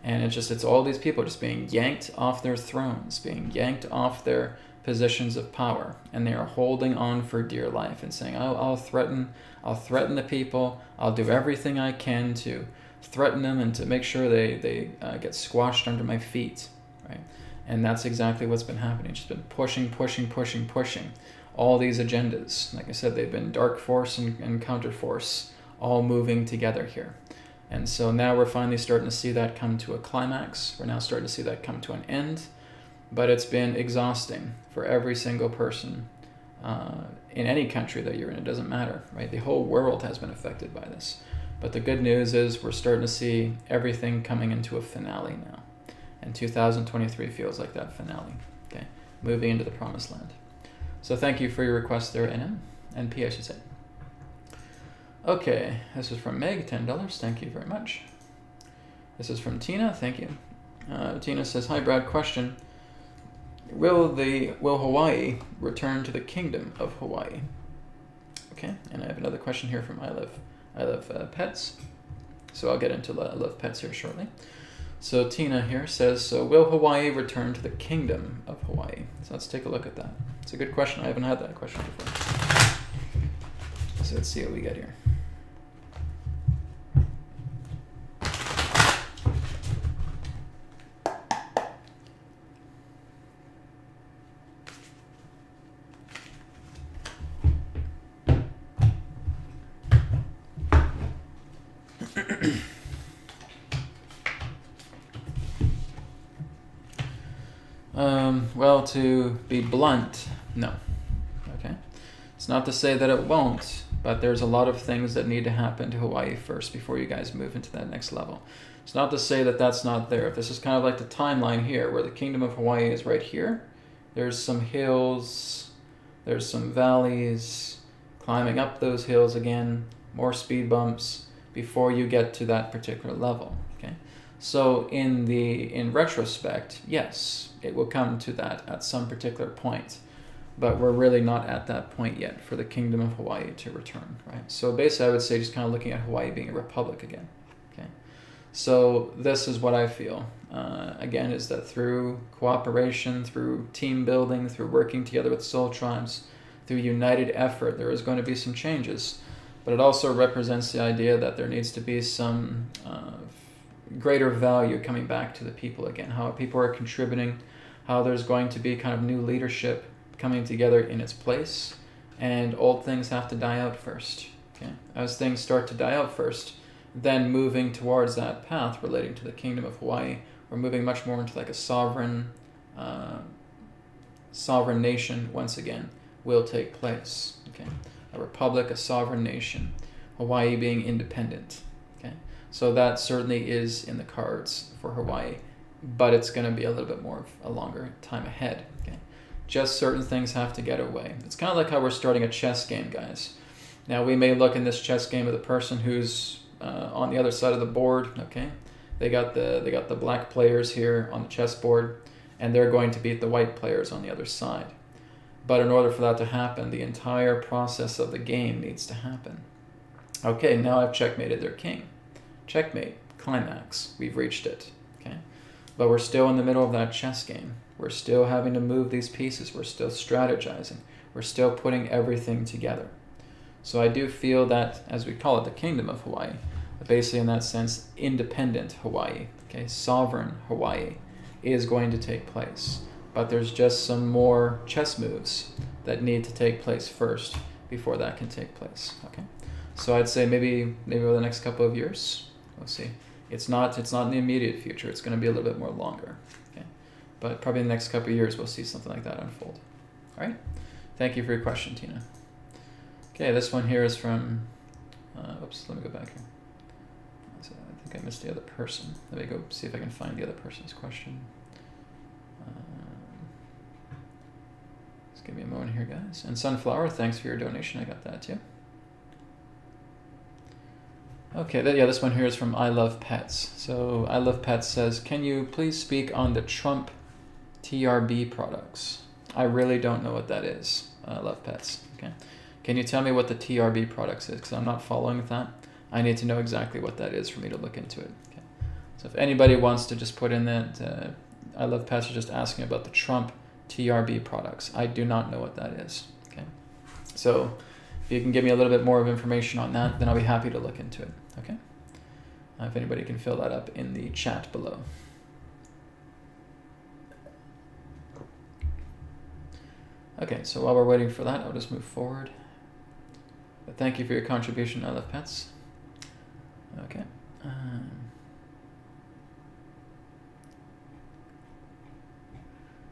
And it's all these people just being yanked off their thrones, being yanked off their positions of power. And they are holding on for dear life and saying, oh, I'll threaten the people. I'll do everything I can to threaten them and to make sure they get squashed under my feet, right? And that's exactly what's been happening. It's just been pushing all these agendas. Like I said, they've been dark force and counter force all moving together here. And so now we're finally starting to see that come to a climax. We're now starting to see that come to an end. But it's been exhausting for every single person in any country that you're in. It doesn't matter, right? The whole world has been affected by this. But the good news is we're starting to see everything coming into a finale now. And 2023 feels like that finale, okay? Moving into the promised land. So thank you for your request there, NP, I should say. Okay, this is from Meg, $10. Thank you very much. This is from Tina. Thank you. Tina says, "Hi, Brad. Question: Will Hawaii return to the Kingdom of Hawaii?" Okay, and I have another question here from I Love Pets. So I'll get into I Love Pets here shortly. So Tina here says, "So will Hawaii return to the Kingdom of Hawaii?" So let's take a look at that. It's a good question. I haven't had that question before. So let's see what we get here. Well, to be blunt, no. Okay? It's not to say that it won't, but there's a lot of things that need to happen to Hawaii first before you guys move into that next level. It's not to say that that's not there. If this is kind of like the timeline here, where the Kingdom of Hawaii is right here, there's some hills, there's some valleys, climbing up those hills again, more speed bumps before you get to that particular level. Okay? So in retrospect, yes, it will come to that at some particular point, but we're really not at that point yet for the Kingdom of Hawaii to return, right? So basically, I would say just kind of looking at Hawaii being a republic again. Okay, so this is what I feel. Again, is that through cooperation, through team building, through working together with soul tribes, through united effort, there is going to be some changes. But it also represents the idea that there needs to be some greater value coming back to the people again, how people are contributing, how there's going to be kind of new leadership coming together in its place, and old things have to die out first. Okay? As things start to die out first, then moving towards that path relating to the Kingdom of Hawaii, we're moving much more into like a sovereign nation once again will take place. Okay? A republic, a sovereign nation, Hawaii being independent. Okay? So that certainly is in the cards for Hawaii, but it's going to be a little bit more of a longer time ahead. Okay? Just certain things have to get away. It's kind of like how we're starting a chess game, guys. Now we may look in this chess game at the person who's on the other side of the board. Okay, they got the black players here on the chessboard, and they're going to beat the white players on the other side. But in order for that to happen, the entire process of the game needs to happen. Okay, now I've checkmated their king. Checkmate, climax, we've reached it. Okay, but we're still in the middle of that chess game. We're still having to move these pieces. We're still strategizing. We're still putting everything together. So I do feel that, as we call it, the Kingdom of Hawaii, basically in that sense, independent Hawaii, okay, sovereign Hawaii, is going to take place. But there's just some more chess moves that need to take place first before that can take place. Okay, so I'd say maybe over the next couple of years, we'll see. It's not in the immediate future. It's going to be a little bit more longer. Okay, but probably in the next couple of years we'll see something like that unfold. All right. Thank you for your question, Tina. Okay, this one here is from. Oops, let me go back here. I think I missed the other person. Let me go see if I can find the other person's question. Just give me a moment here, guys. And Sunflower, thanks for your donation. I got that too. Okay, this one here is from I Love Pets. So I Love Pets says, can you please speak on the Trump TRB products? I really don't know what that is. I Love Pets. Okay. Can you tell me what the TRB products is? Because I'm not following that. I need to know exactly what that is for me to look into it. Okay. So if anybody wants to just put in that, I Love Pets are just asking about the Trump TRB products. I do not know what that is. Okay. So if you can give me a little bit more of information on that, then I'll be happy to look into it. Okay. If anybody can fill that up in the chat below. Okay, so while we're waiting for that, I'll just move forward. But thank you for your contribution, I Love Pets. Okay.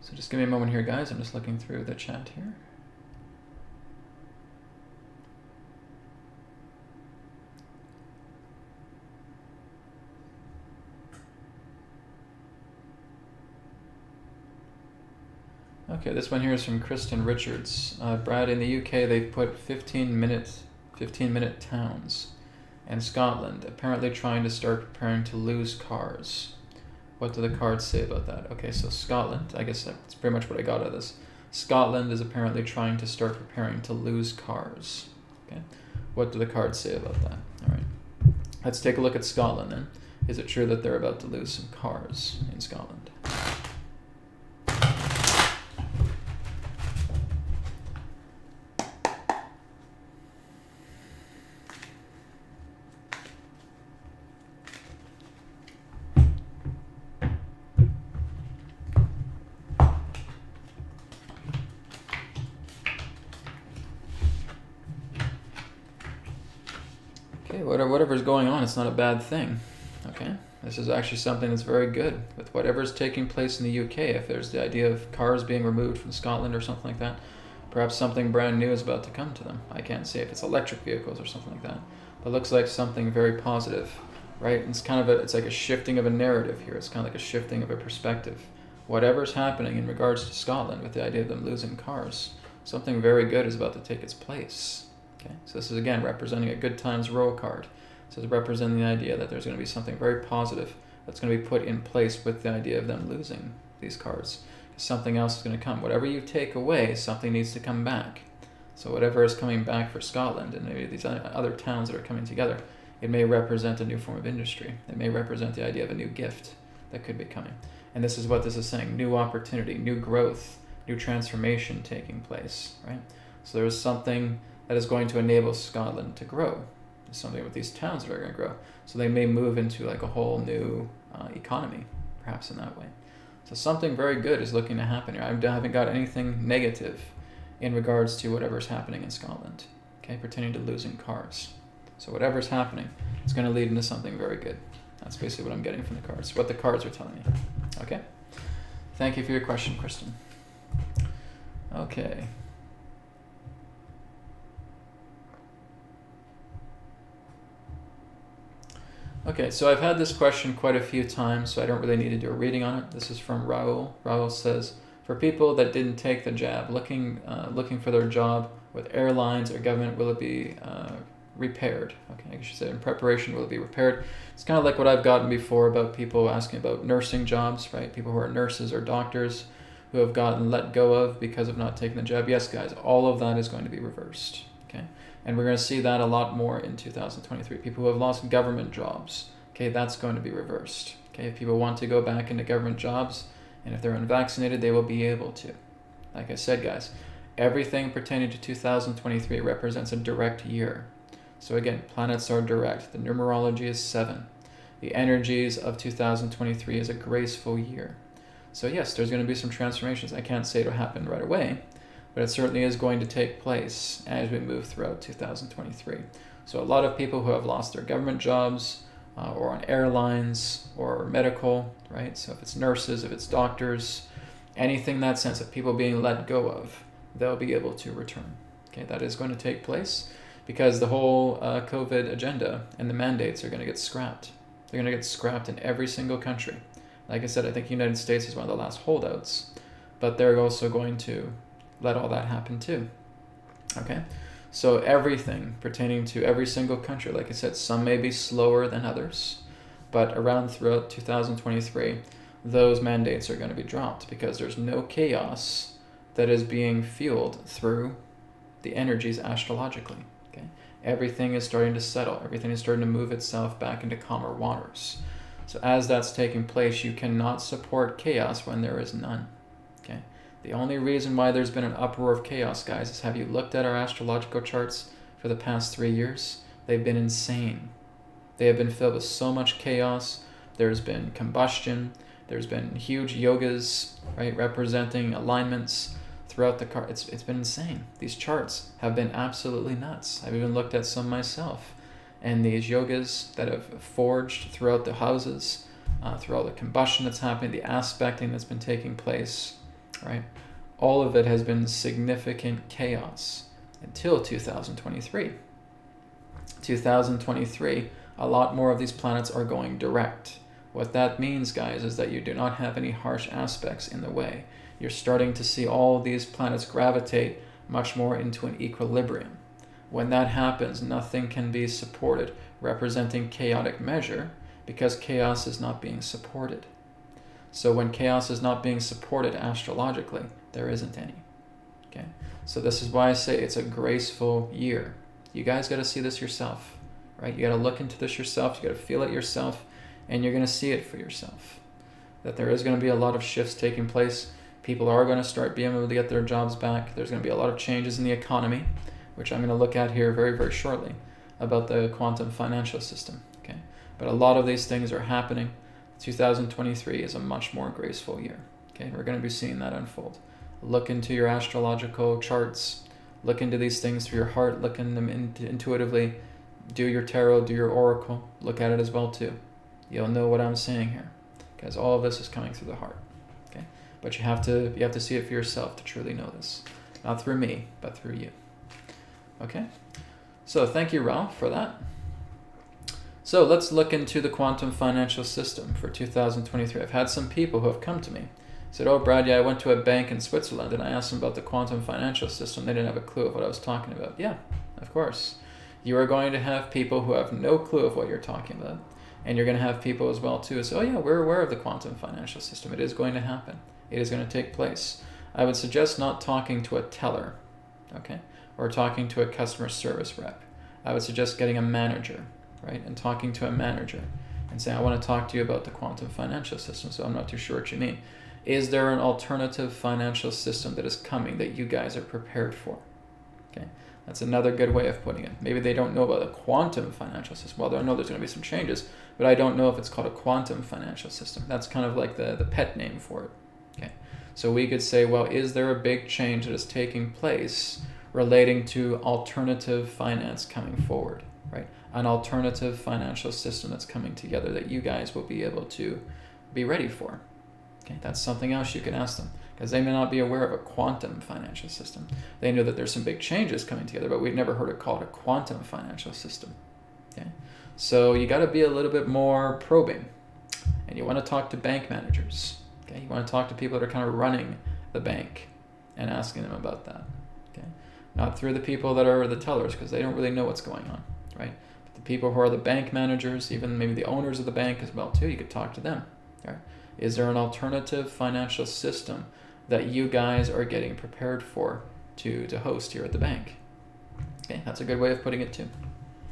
So just give me a moment here, guys. I'm just looking through the chat here. Okay, this one here is from Kristen Richards. Brad, in the UK, they've put 15-minute towns, and Scotland apparently trying to start preparing to lose cars. What do the cards say about that? Okay, so Scotland, I guess that's pretty much what I got out of this. Scotland is apparently trying to start preparing to lose cars. Okay, what do the cards say about that? All right, let's take a look at Scotland then. Is it true that they're about to lose some cars in Scotland? Whatever's going on, it's not a bad thing. Okay, this is actually something that's very good with whatever's taking place in the UK. If there's the idea of cars being removed from Scotland or something like that, perhaps something brand new is about to come to them. I can't say if it's electric vehicles or something like that, but it looks like something very positive, right? It's kind of it's like a shifting of a narrative here. It's kind of like a shifting of a perspective. Whatever's happening in regards to Scotland with the idea of them losing cars, something very good is about to take its place. Okay, so this is again representing a good times roll card. So it's representing the idea that there's going to be something very positive that's going to be put in place with the idea of them losing these cards. Something else is going to come. Whatever you take away, something needs to come back. So whatever is coming back for Scotland and maybe these other towns that are coming together, it may represent a new form of industry. It may represent the idea of a new gift that could be coming. And this is what this is saying: new opportunity, new growth, new transformation taking place, right? So there is something that is going to enable Scotland to grow. There's something with these towns that are going to grow. So they may move into like a whole new economy, perhaps in that way. So something very good is looking to happen here. I haven't got anything negative in regards to whatever's happening in Scotland, okay, pertaining to losing cars. So whatever's happening, it's going to lead into something very good. That's basically what I'm getting from the cards, what the cards are telling me. Okay? Thank you for your question, Kristen. Okay. Okay, so I've had this question quite a few times, so I don't really need to do a reading on it. This is from Raul. Raul says, for people that didn't take the jab, looking for their job with airlines or government, will it be repaired? Okay, I should say in preparation, will it be repaired? It's kind of like what I've gotten before about people asking about nursing jobs, right? People who are nurses or doctors who have gotten let go of because of not taking the jab. Yes, guys, all of that is going to be reversed, okay? And we're going to see that a lot more in 2023. People who have lost government jobs, okay, that's going to be reversed. Okay, if people want to go back into government jobs, and if they're unvaccinated, they will be able to. Like I said, guys, everything pertaining to 2023 represents a direct year. So again, planets are direct. The numerology is 7. The energies of 2023 is a graceful year. So yes, there's going to be some transformations. I can't say it'll happen right away, but it certainly is going to take place as we move throughout 2023. So a lot of people who have lost their government jobs or on airlines or medical, right? So if it's nurses, if it's doctors, anything in that sense of people being let go of, they'll be able to return. Okay, that is going to take place because the whole COVID agenda and the mandates are going to get scrapped. They're going to get scrapped in every single country. Like I said, I think the United States is one of the last holdouts, but they're also going to let all that happen too. Okay, so everything pertaining to every single country, like I said, some may be slower than others, but around throughout 2023, those mandates are going to be dropped because there's no chaos that is being fueled through the energies astrologically. Okay, everything is starting to settle. Everything is starting to move itself back into calmer waters. So as that's taking place, you cannot support chaos when there is none. Okay. The only reason why there's been an uproar of chaos, guys, is have you looked at our astrological charts for the past 3 years? They've been insane. They have been filled with so much chaos. There's been combustion. There's been huge yogas, right, representing alignments throughout the card. It's been insane. These charts have been absolutely nuts. I've even looked at some myself. And these yogas that have forged throughout the houses, through all the combustion that's happening, the aspecting that's been taking place, right? All of it has been significant chaos until 2023. 2023, a lot more of these planets are going direct. What that means, guys, is that you do not have any harsh aspects in the way. You're starting to see all these planets gravitate much more into an equilibrium. When that happens, nothing can be supported, representing chaotic measure, because chaos is not being supported. So when chaos is not being supported astrologically, there isn't any. Okay? So this is why I say it's a graceful year. You guys got to see this yourself, right? You got to look into this yourself. You got to feel it yourself, and you're going to see it for yourself. That there is going to be a lot of shifts taking place. People are going to start being able to get their jobs back. There's going to be a lot of changes in the economy, which I'm going to look at here very, very shortly, about the quantum financial system. Okay, but a lot of these things are happening. 2023 is a much more graceful year. Okay, we're going to be seeing that unfold. Look into your astrological charts. Look into these things through your heart. Look in them intuitively. Do your tarot. Do your oracle. Look at it as well too. You'll know what I'm saying here, because all of this is coming through the heart. Okay, but you have to see it for yourself to truly know this, not through me, but through you. Okay, so thank you, Ralph, for that. So let's look into the quantum financial system for 2023. I've had some people who have come to me, said, oh, Brad, yeah, I went to a bank in Switzerland and I asked them about the quantum financial system. They didn't have a clue of what I was talking about. Yeah, of course. You are going to have people who have no clue of what you're talking about. And you're going to have people as well, too, who say, oh, yeah, we're aware of the quantum financial system. It is going to happen. It is going to take place. I would suggest not talking to a teller, okay, or talking to a customer service rep. I would suggest getting a manager, right, and talking to a manager and saying, I want to talk to you about the quantum financial system, so I'm not too sure what you mean. Is there an alternative financial system that is coming that you guys are prepared for? Okay, That's another good way of putting it. Maybe they don't know about a quantum financial system. Well, I know there's going to be some changes, but I don't know if it's called a quantum financial system. That's kind of like the pet name for it. Okay, so we could say, well, is there a big change that is taking place relating to alternative finance coming forward, right? An alternative financial system that's coming together that you guys will be able to be ready for. Okay, that's something else you can ask them, because they may not be aware of a quantum financial system. They know that there's some big changes coming together, but we've never heard it called a quantum financial system. Okay, so you got to be a little bit more probing, and you want to talk to bank managers. Okay, you want to talk to people that are kind of running the bank and asking them about that. Okay, not through the people that are the tellers, because they don't really know what's going on, right? But the people who are the bank managers, even maybe the owners of the bank as well too, you could talk to them. Right? Is there an alternative financial system that you guys are getting prepared for to host here at the bank? Okay, that's a good way of putting it too.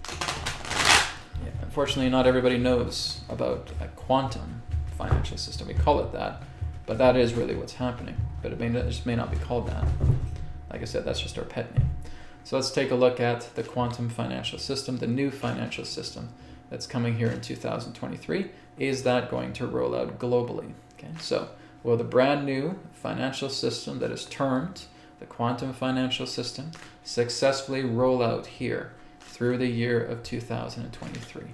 Yeah, unfortunately, not everybody knows about a quantum financial system. We call it that, but that is really what's happening. But it just may not be called that. Like I said, that's just our pet name. So let's take a look at the quantum financial system, the new financial system that's coming here in 2023. Is that going to roll out globally? Okay, so will the brand new financial system that is termed the quantum financial system successfully roll out here through the year of 2023? Okay,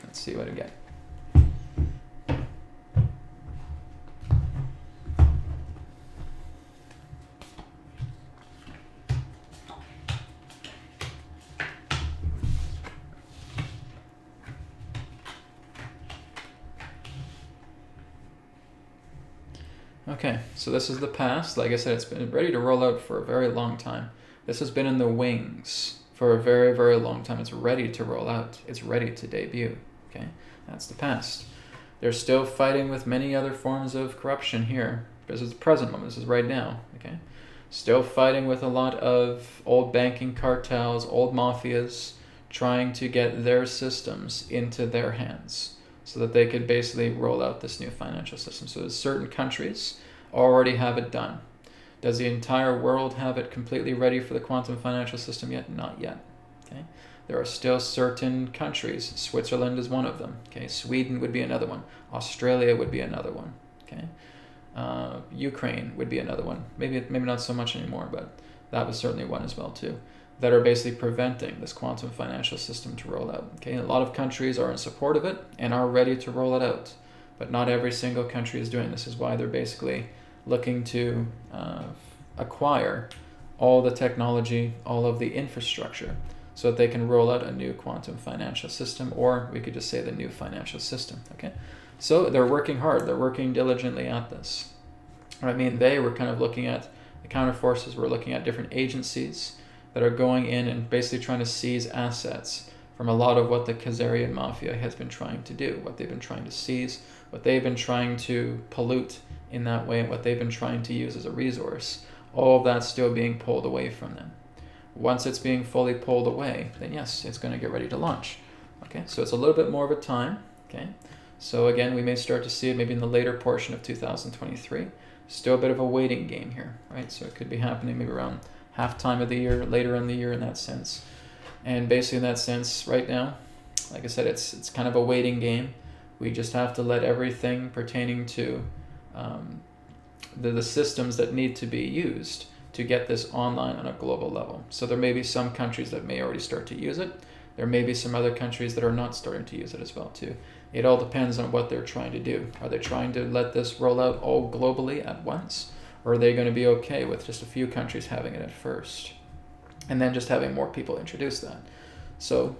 let's see what we get. Okay, so this is the past. Like I said, it's been ready to roll out for a very long time. This has been in the wings for a very, very long time. It's ready to roll out. It's ready to debut. Okay, that's the past. They're still fighting with many other forms of corruption here. This is the present moment. This is right now. Okay, still fighting with a lot of old banking cartels, old mafias, trying to get their systems into their hands, so that they could basically roll out this new financial system. So certain countries already have it done. Does the entire world have it completely ready for the quantum financial system yet? Not yet. Okay. There are still certain countries. Switzerland is one of them. Okay. Sweden would be another one. Australia would be another one. Okay. Ukraine would be another one. Maybe not so much anymore, but that was certainly one as well too, that are basically preventing this quantum financial system to roll out. Okay, a lot of countries are in support of it and are ready to roll it out, but not every single country is doing this. Is why they're basically looking to acquire all the technology, all of the infrastructure, so that they can roll out a new quantum financial system, or we could just say the new financial system. Okay, so they're working hard. They're working diligently at this. I mean, they were kind of looking at the counterforces. We're looking at different agencies that are going in and basically trying to seize assets from a lot of what the Khazarian mafia has been trying to do, what they've been trying to seize, what they've been trying to pollute in that way, and what they've been trying to use as a resource. All of that's still being pulled away from them. Once it's being fully pulled away, then yes, it's going to get ready to launch. Okay, so it's a little bit more of a time. Okay, so again, we may start to see it maybe in the later portion of 2023. Still a bit of a waiting game here, right? So it could be happening maybe around half time of the year, later in the year in that sense. And basically in that sense, right now, like I said, it's kind of a waiting game. We just have to let everything pertaining to the systems that need to be used to get this online on a global level. So there may be some countries that may already start to use it. There may be some other countries that are not starting to use it as well too. It all depends on what they're trying to do. Are they trying to let this roll out all globally at once? Or are they going to be okay with just a few countries having it at first, and then just having more people introduce that? So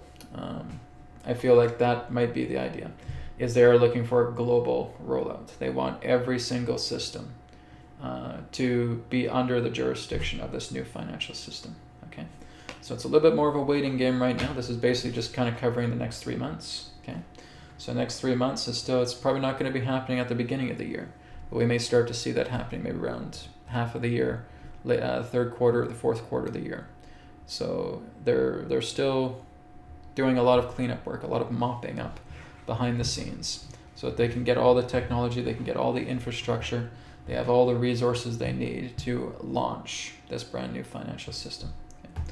I feel like that might be the idea, is they are looking for a global rollout. They want every single system to be under the jurisdiction of this new financial system. Okay, so it's a little bit more of a waiting game right now. This is basically just kind of covering the next 3 months. Okay, so next 3 months is still, it's probably not going to be happening at the beginning of the year. But we may start to see that happening maybe around half of the year, third quarter, the fourth quarter of the year. So they're still doing a lot of cleanup work, a lot of mopping up behind the scenes, so that they can get all the technology, they can get all the infrastructure, they have all the resources they need to launch this brand new financial system. Okay.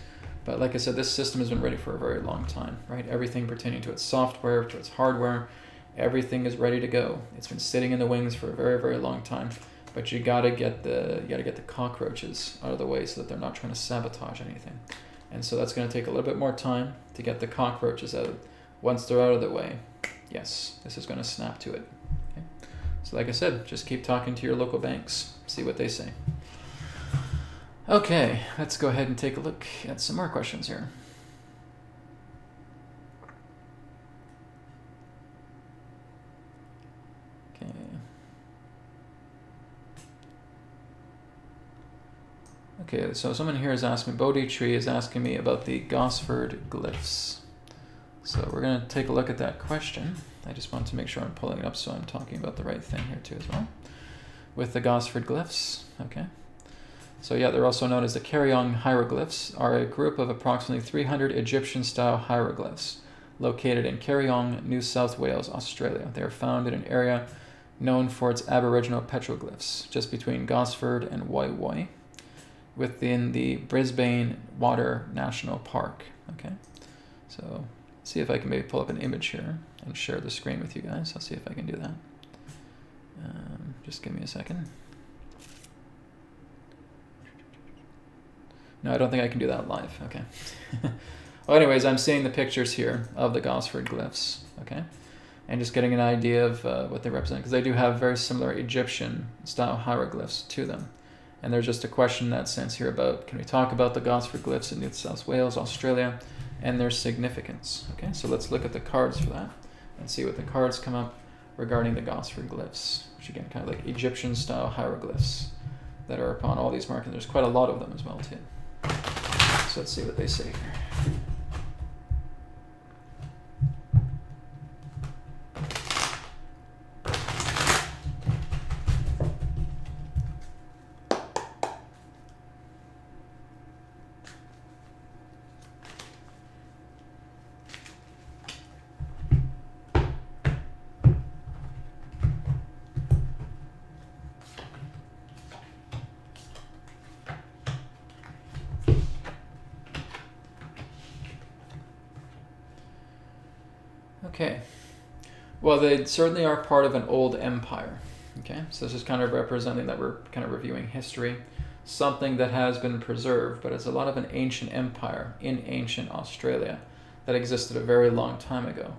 But like I said, this system has been ready for a very long time, right? Everything pertaining to its software, to its hardware, everything is ready to go. It's been sitting in the wings for a very, very long time. But you gotta get the cockroaches out of the way so that they're not trying to sabotage anything. And so that's going to take a little bit more time to get the cockroaches out. Once they're out of the way, yes, this is going to snap to it. Okay? So like I said, just keep talking to your local banks, see what they say. Okay, let's go ahead and take a look at some more questions here. Okay. Okay, so someone here is asking, Bodhi Tree is asking me about the Gosford glyphs. So we're going to take a look at that question. I just want to make sure I'm pulling it up so I'm talking about the right thing here too as well. With the Gosford glyphs, okay. So yeah, they're also known as the Karyong hieroglyphs, are a group of approximately 300 Egyptian-style hieroglyphs located in Karyong, New South Wales, Australia. They are found in an area known for its Aboriginal petroglyphs, just between Gosford and Wai Wai, within the Brisbane Water National Park. Okay, so see if I can maybe pull up an image here and share the screen with you guys. I'll see if I can do that. Just give me a second. No, I don't think I can do that live. Okay. Well, anyways, I'm seeing the pictures here of the Gosford glyphs. Okay, and just getting an idea of what they represent, because they do have very similar Egyptian-style hieroglyphs to them. And there's just a question in that sense here about, can we talk about the Gosford glyphs in New South Wales, Australia, and their significance? Okay, so let's look at the cards for that and see what the cards come up regarding the Gosford glyphs, which again, kind of like Egyptian-style hieroglyphs that are upon all these markings. There's quite a lot of them as well, too. So let's see what they say here. Okay, well, they certainly are part of an old empire. Okay, so this is kind of representing that we're kind of reviewing history, something that has been preserved, but it's a lot of an ancient empire in ancient Australia that existed a very long time ago,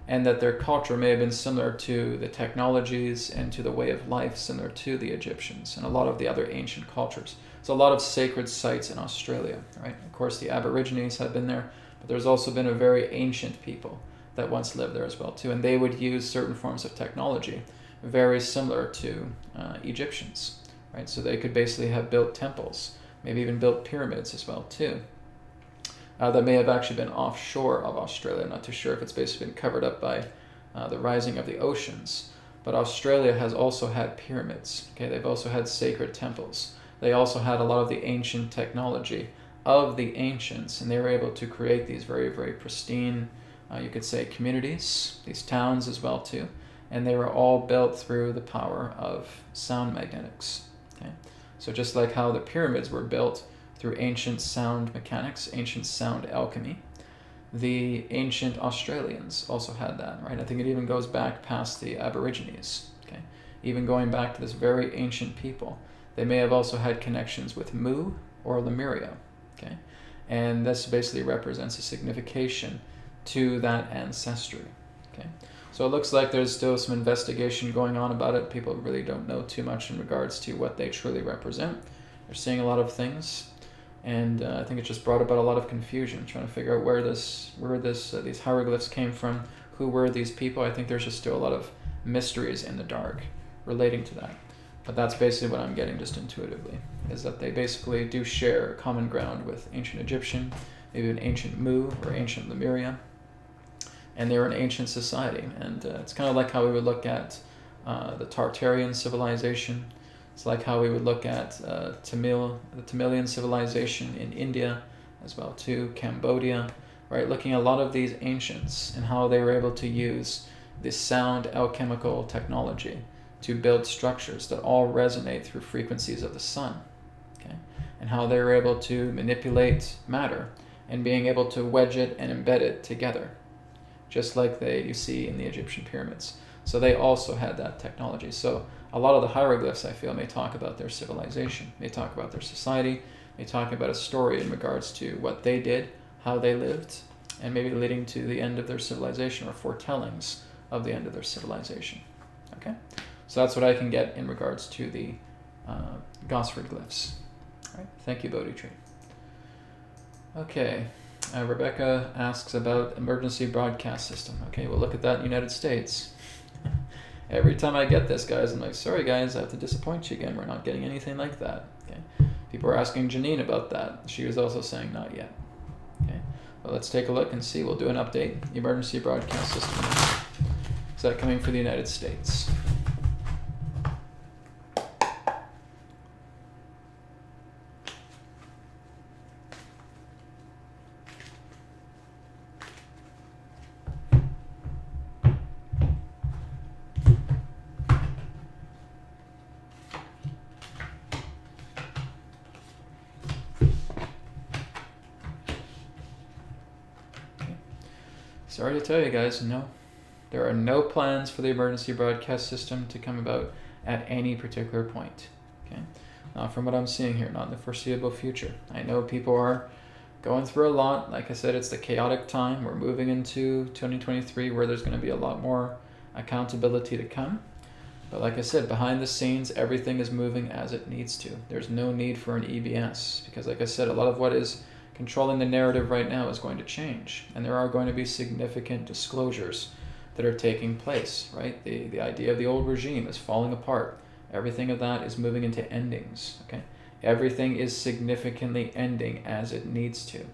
and that their culture may have been similar to the technologies and to the way of life similar to the Egyptians and a lot of the other ancient cultures. So a lot of sacred sites in Australia, right? Of course, the Aborigines have been there, but there's also been a very ancient people that once lived there as well too, and they would use certain forms of technology very similar to Egyptians, right? So they could basically have built temples, maybe even built pyramids as well too, that may have actually been offshore of Australia. Not too sure if it's basically been covered up by the rising of the oceans, but Australia has also had pyramids. Okay, they've also had sacred temples. They also had a lot of the ancient technology of the ancients, and they were able to create these very, very pristine, you could say, communities, these towns as well too, and they were all built through the power of sound magnetics. Okay, so just like how the pyramids were built through ancient sound mechanics, ancient sound alchemy, the ancient Australians also had that, right? I think it even goes back past the Aborigines. Okay, even going back to this very ancient people, they may have also had connections with Mu or Lemuria. Okay, and this basically represents a signification to that ancestry. Okay, so it looks like there's still some investigation going on about it. People really don't know too much in regards to what they truly represent. They're seeing a lot of things, and I think it just brought about a lot of confusion, trying to figure out where these hieroglyphs came from, who were these people. I think there's just still a lot of mysteries in the dark relating to that. But that's basically what I'm getting just intuitively, is that they basically do share common ground with ancient Egyptian, maybe an ancient Mu or ancient Lemuria, and they were an ancient society. And it's kind of like how we would look at the Tartarian civilization. It's like how we would look at the Tamilian civilization in India as well too, Cambodia, right? Looking at a lot of these ancients and how they were able to use this sound alchemical technology to build structures that all resonate through frequencies of the sun. Okay, and how they were able to manipulate matter and being able to wedge it and embed it together, just like you see in the Egyptian pyramids. So they also had that technology. So a lot of the hieroglyphs, I feel, may talk about their civilization, may talk about their society, may talk about a story in regards to what they did, how they lived, and maybe leading to the end of their civilization, or foretellings of the end of their civilization. Okay, so that's what I can get in regards to the Gosford glyphs. All right, thank you, Bodhi Tree. Okay, Rebecca asks about emergency broadcast system. Okay, we'll look at that in the United States. Every time I get this, guys, I'm like, sorry guys, I have to disappoint you again. We're not getting anything like that. Okay, people are asking Janine about that. She was also saying not yet. Okay, well, let's take a look and see. We'll do an update. Emergency broadcast system. Is that coming for the United States? Sorry to tell you guys, no. There are no plans for the emergency broadcast system to come about at any particular point. Okay, not from what I'm seeing here, not in the foreseeable future. I know people are going through a lot. Like I said, it's the chaotic time. We're moving into 2023 where there's going to be a lot more accountability to come. But like I said, behind the scenes, everything is moving as it needs to. There's no need for an EBS because, like I said, a lot of what is controlling the narrative right now is going to change, and there are going to be significant disclosures that are taking place, right? The idea of the old regime is falling apart. Everything of that is moving into endings, okay? Everything is significantly ending as it needs to.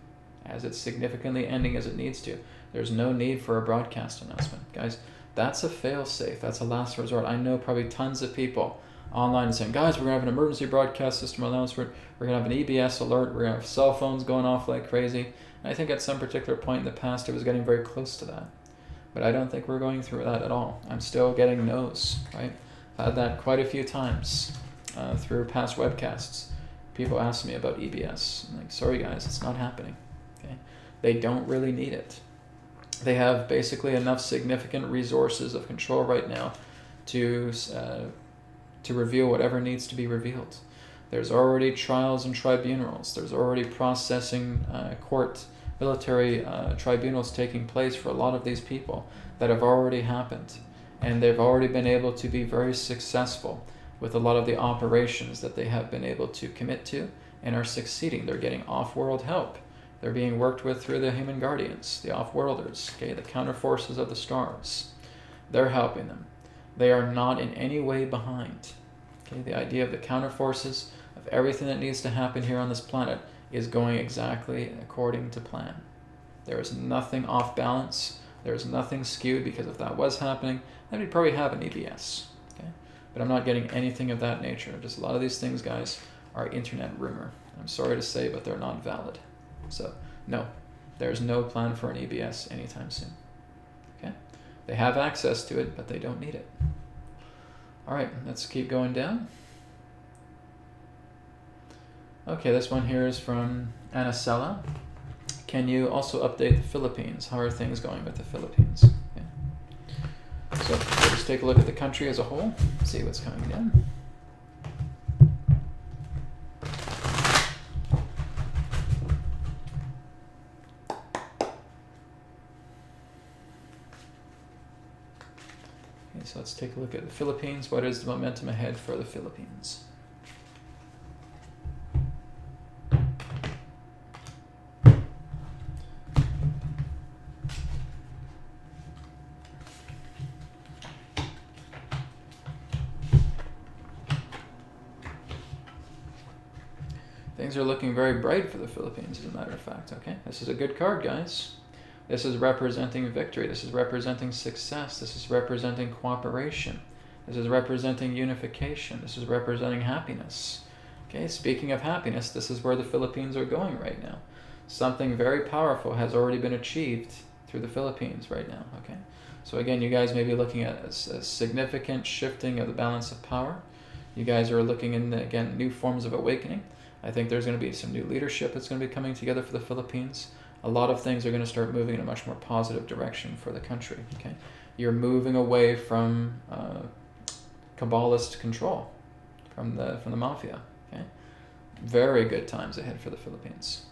As it's significantly ending as it needs to. There's no need for a broadcast announcement. Guys, that's a fail-safe. That's a last resort. I know probably tons of people online saying, guys, we're going to have an emergency broadcast system announcement. We're going to have an EBS alert. We're going to have cell phones going off like crazy. And I think at some particular point in the past, it was getting very close to that. But I don't think we're going through that at all. I'm still getting no's, right? I've had that quite a few times through past webcasts. People ask me about EBS. I'm like, sorry guys, it's not happening. Okay? They don't really need it. They have basically enough significant resources of control right now to reveal whatever needs to be revealed. There's already trials and tribunals. There's already processing court, military tribunals taking place for a lot of these people that have already happened. And they've already been able to be very successful with a lot of the operations that they have been able to commit to and are succeeding. They're getting off-world help. They're being worked with through the human guardians, the off-worlders, okay, the counter-forces of the stars. They're helping them. They are not in any way behind. Okay, the idea of the counter-forces, of everything that needs to happen here on this planet, is going exactly according to plan. There is nothing off balance. There is nothing skewed, because if that was happening, then we'd probably have an EBS. Okay? But I'm not getting anything of that nature. Just a lot of these things, guys, are internet rumor. I'm sorry to say, but they're not valid. So, no, there's no plan for an EBS anytime soon. Okay? They have access to it, but they don't need it. All right, let's keep going down. Okay, this one here is from Anacella. Can you also update the Philippines? How are things going with the Philippines? Okay. So we'll just take a look at the country as a whole, see what's coming down. Okay, so let's take a look at the Philippines. What is the momentum ahead for the Philippines? Things are looking very bright for the Philippines, as a matter of fact, okay? This is a good card, guys. This is representing victory. This is representing success. This is representing cooperation. This is representing unification. This is representing happiness. Okay, speaking of happiness, this is where the Philippines are going right now. Something very powerful has already been achieved through the Philippines right now, okay? So again, you guys may be looking at a significant shifting of the balance of power. You guys are looking in, again, new forms of awakening. I think there's going to be some new leadership that's going to be coming together for the Philippines. a lot of things are going to start moving in a much more positive direction for the country. Okay, you're moving away from Kabbalist control from the mafia. Okay, very good times ahead for the Philippines.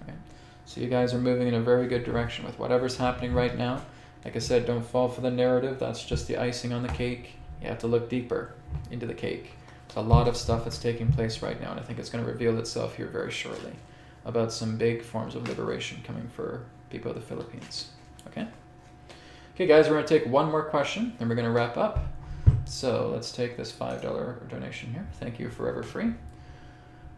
Right, so you guys are moving in a very good direction with whatever's happening right now. Like I said, don't fall for the narrative. That's just the icing on the cake. You have to look deeper into the cake. There's a lot of stuff that's taking place right now, and I think it's going to reveal itself here very shortly about some big forms of liberation coming for people of the Philippines. Okay? Okay, guys, we're going to take one more question, then we're going to wrap up. So let's take this $5 donation here. Thank you, Forever Free.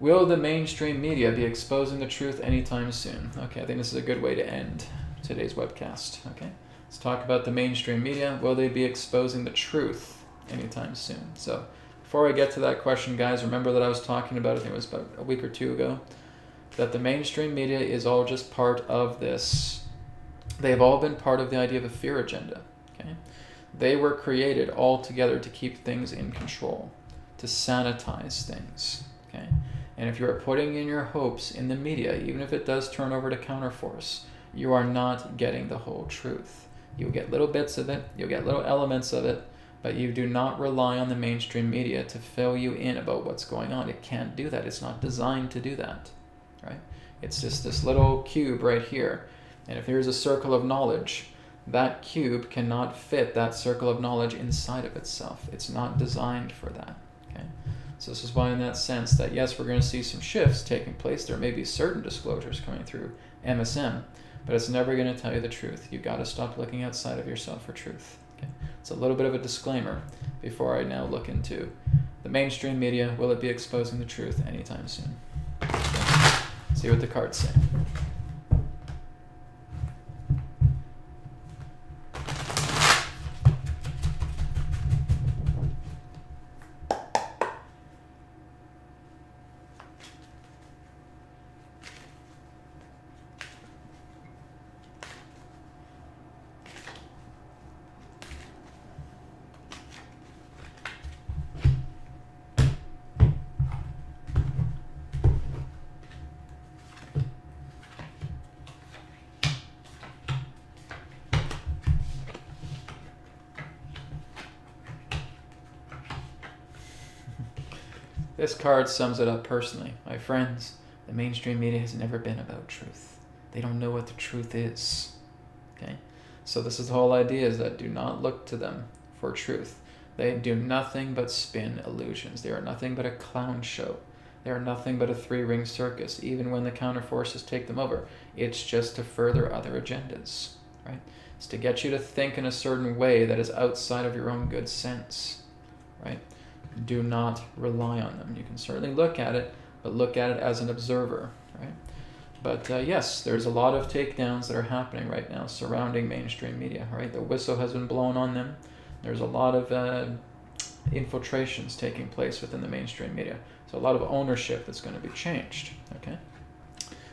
Will the mainstream media be exposing the truth anytime soon? Okay, I think this is a good way to end today's webcast. Okay, let's talk about the mainstream media. Will they be exposing the truth anytime soon? So before I get to that question, guys, remember that I was talking about, I think it was about a week or two ago, that the mainstream media is all just part of this. They've all been part of the idea of a fear agenda. Okay, they were created all together to keep things in control, to sanitize things. Okay, and if you're putting in your hopes in the media, even if it does turn over to counterforce, you are not getting the whole truth. You'll get little bits of it, you'll get little elements of it, but you do not rely on the mainstream media to fill you in about what's going on. It can't do that. It's not designed to do that. Right? It's just this little cube right here. And if here's a circle of knowledge, that cube cannot fit that circle of knowledge inside of itself. It's not designed for that. Okay? So this is why in that sense that yes, we're going to see some shifts taking place. There may be certain disclosures coming through MSM, but it's never going to tell you the truth. You've got to stop looking outside of yourself for truth. Okay? It's a little bit of a disclaimer before I now look into the mainstream media. Will it be exposing the truth anytime soon? Okay. See what the cards say. This card sums it up personally. My friends, the mainstream media has never been about truth. They don't know what the truth is. Okay? So this is the whole idea, is that do not look to them for truth. They do nothing but spin illusions. They are nothing but a clown show. They are nothing but a three-ring circus, even when the counterforces take them over. It's just to further other agendas. Right? It's to get you to think in a certain way that is outside of your own good sense. Right? Do not rely on them. You can certainly look at it, but look at it as an observer, right? But yes, there's a lot of takedowns that are happening right now surrounding mainstream media, right? The whistle has been blown on them. There's a lot of infiltrations taking place within the mainstream media. So a lot of ownership that's going to be changed, okay?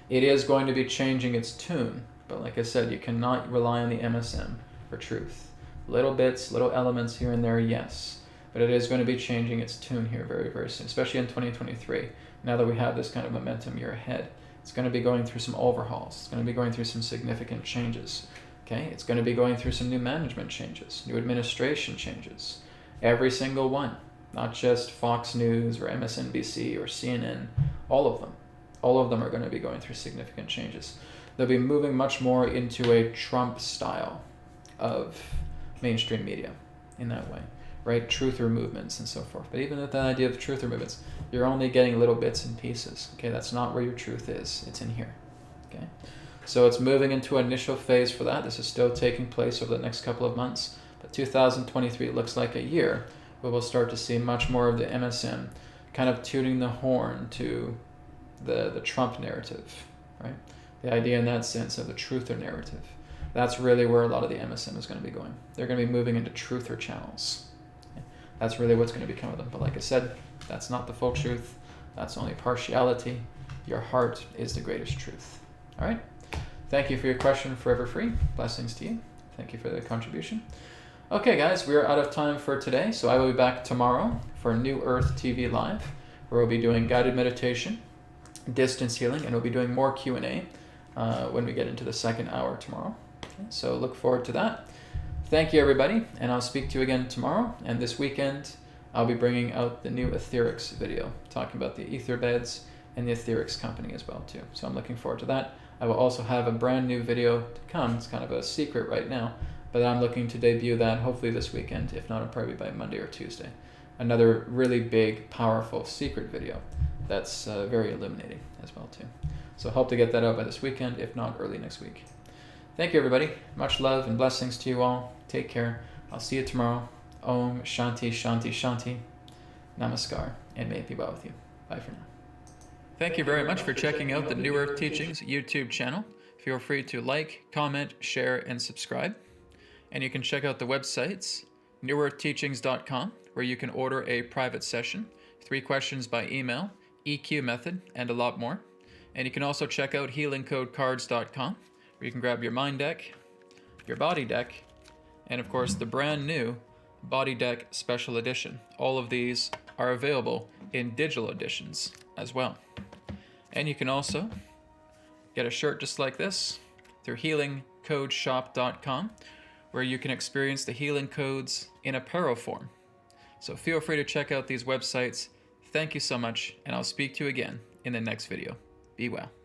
It is going to be changing its tune, but like I said, you cannot rely on the MSM for truth. Little bits, little elements here and there, yes. But it is going to be changing its tune here very, very soon, especially in 2023. Now that we have this kind of momentum year ahead, it's going to be going through some overhauls. It's going to be going through some significant changes. Okay, it's going to be going through some new management changes, new administration changes. Every single one, not just Fox News or MSNBC or CNN, all of them. All of them are going to be going through significant changes. They'll be moving much more into a Trump style of mainstream media in that way. Right, truther movements and so forth. But even with that idea of truther movements, you're only getting little bits and pieces. Okay, that's not where your truth is. It's in here. Okay, so it's moving into an initial phase for that. This is still taking place over the next couple of months. But 2023 looks like a year where we'll start to see much more of the MSM kind of tooting the horn to the Trump narrative. Right, the idea in that sense of the truther narrative. That's really where a lot of the MSM is going to be going. They're going to be moving into truther channels. That's really what's going to become of them. But like I said, that's not the full truth. That's only partiality. Your heart is the greatest truth. All right? Thank you for your question, Forever Free. Blessings to you. Thank you for the contribution. Okay, guys, we are out of time for today. So I will be back tomorrow for New Earth TV Live, where we'll be doing guided meditation, distance healing, and we'll be doing more Q&A. when we get into the second hour tomorrow. Okay, so look forward to that. Thank you, everybody, and I'll speak to you again tomorrow. And this weekend, I'll be bringing out the new etherics video, talking about the ether beds and the etherics company as well, too. So I'm looking forward to that. I will also have a brand new video to come. It's kind of a secret right now, but I'm looking to debut that hopefully this weekend. If not, it'll probably be by Monday or Tuesday. Another really big, powerful secret video that's very illuminating as well, too. So hope to get that out by this weekend, if not early next week. Thank you, everybody. Much love and blessings to you all. Take care. I'll see you tomorrow. Om Shanti Shanti Shanti. Namaskar, and may it be well with you. Bye for now. Thank you very much for checking out the New Earth Teachings YouTube channel. Feel free to like, comment, share, and subscribe. And you can check out the websites, newearthteachings.com, where you can order a private session, 3 questions by email, EQ method, and a lot more. And you can also check out healingcodecards.com, where you can grab your mind deck, your body deck, and of course the brand new body deck special edition. All of these are available in digital editions as well. And you can also get a shirt just like this through healingcodeshop.com, where you can experience the healing codes in apparel form. So feel free to check out these websites. Thank you so much, and I'll speak to you again in the next video. Be well.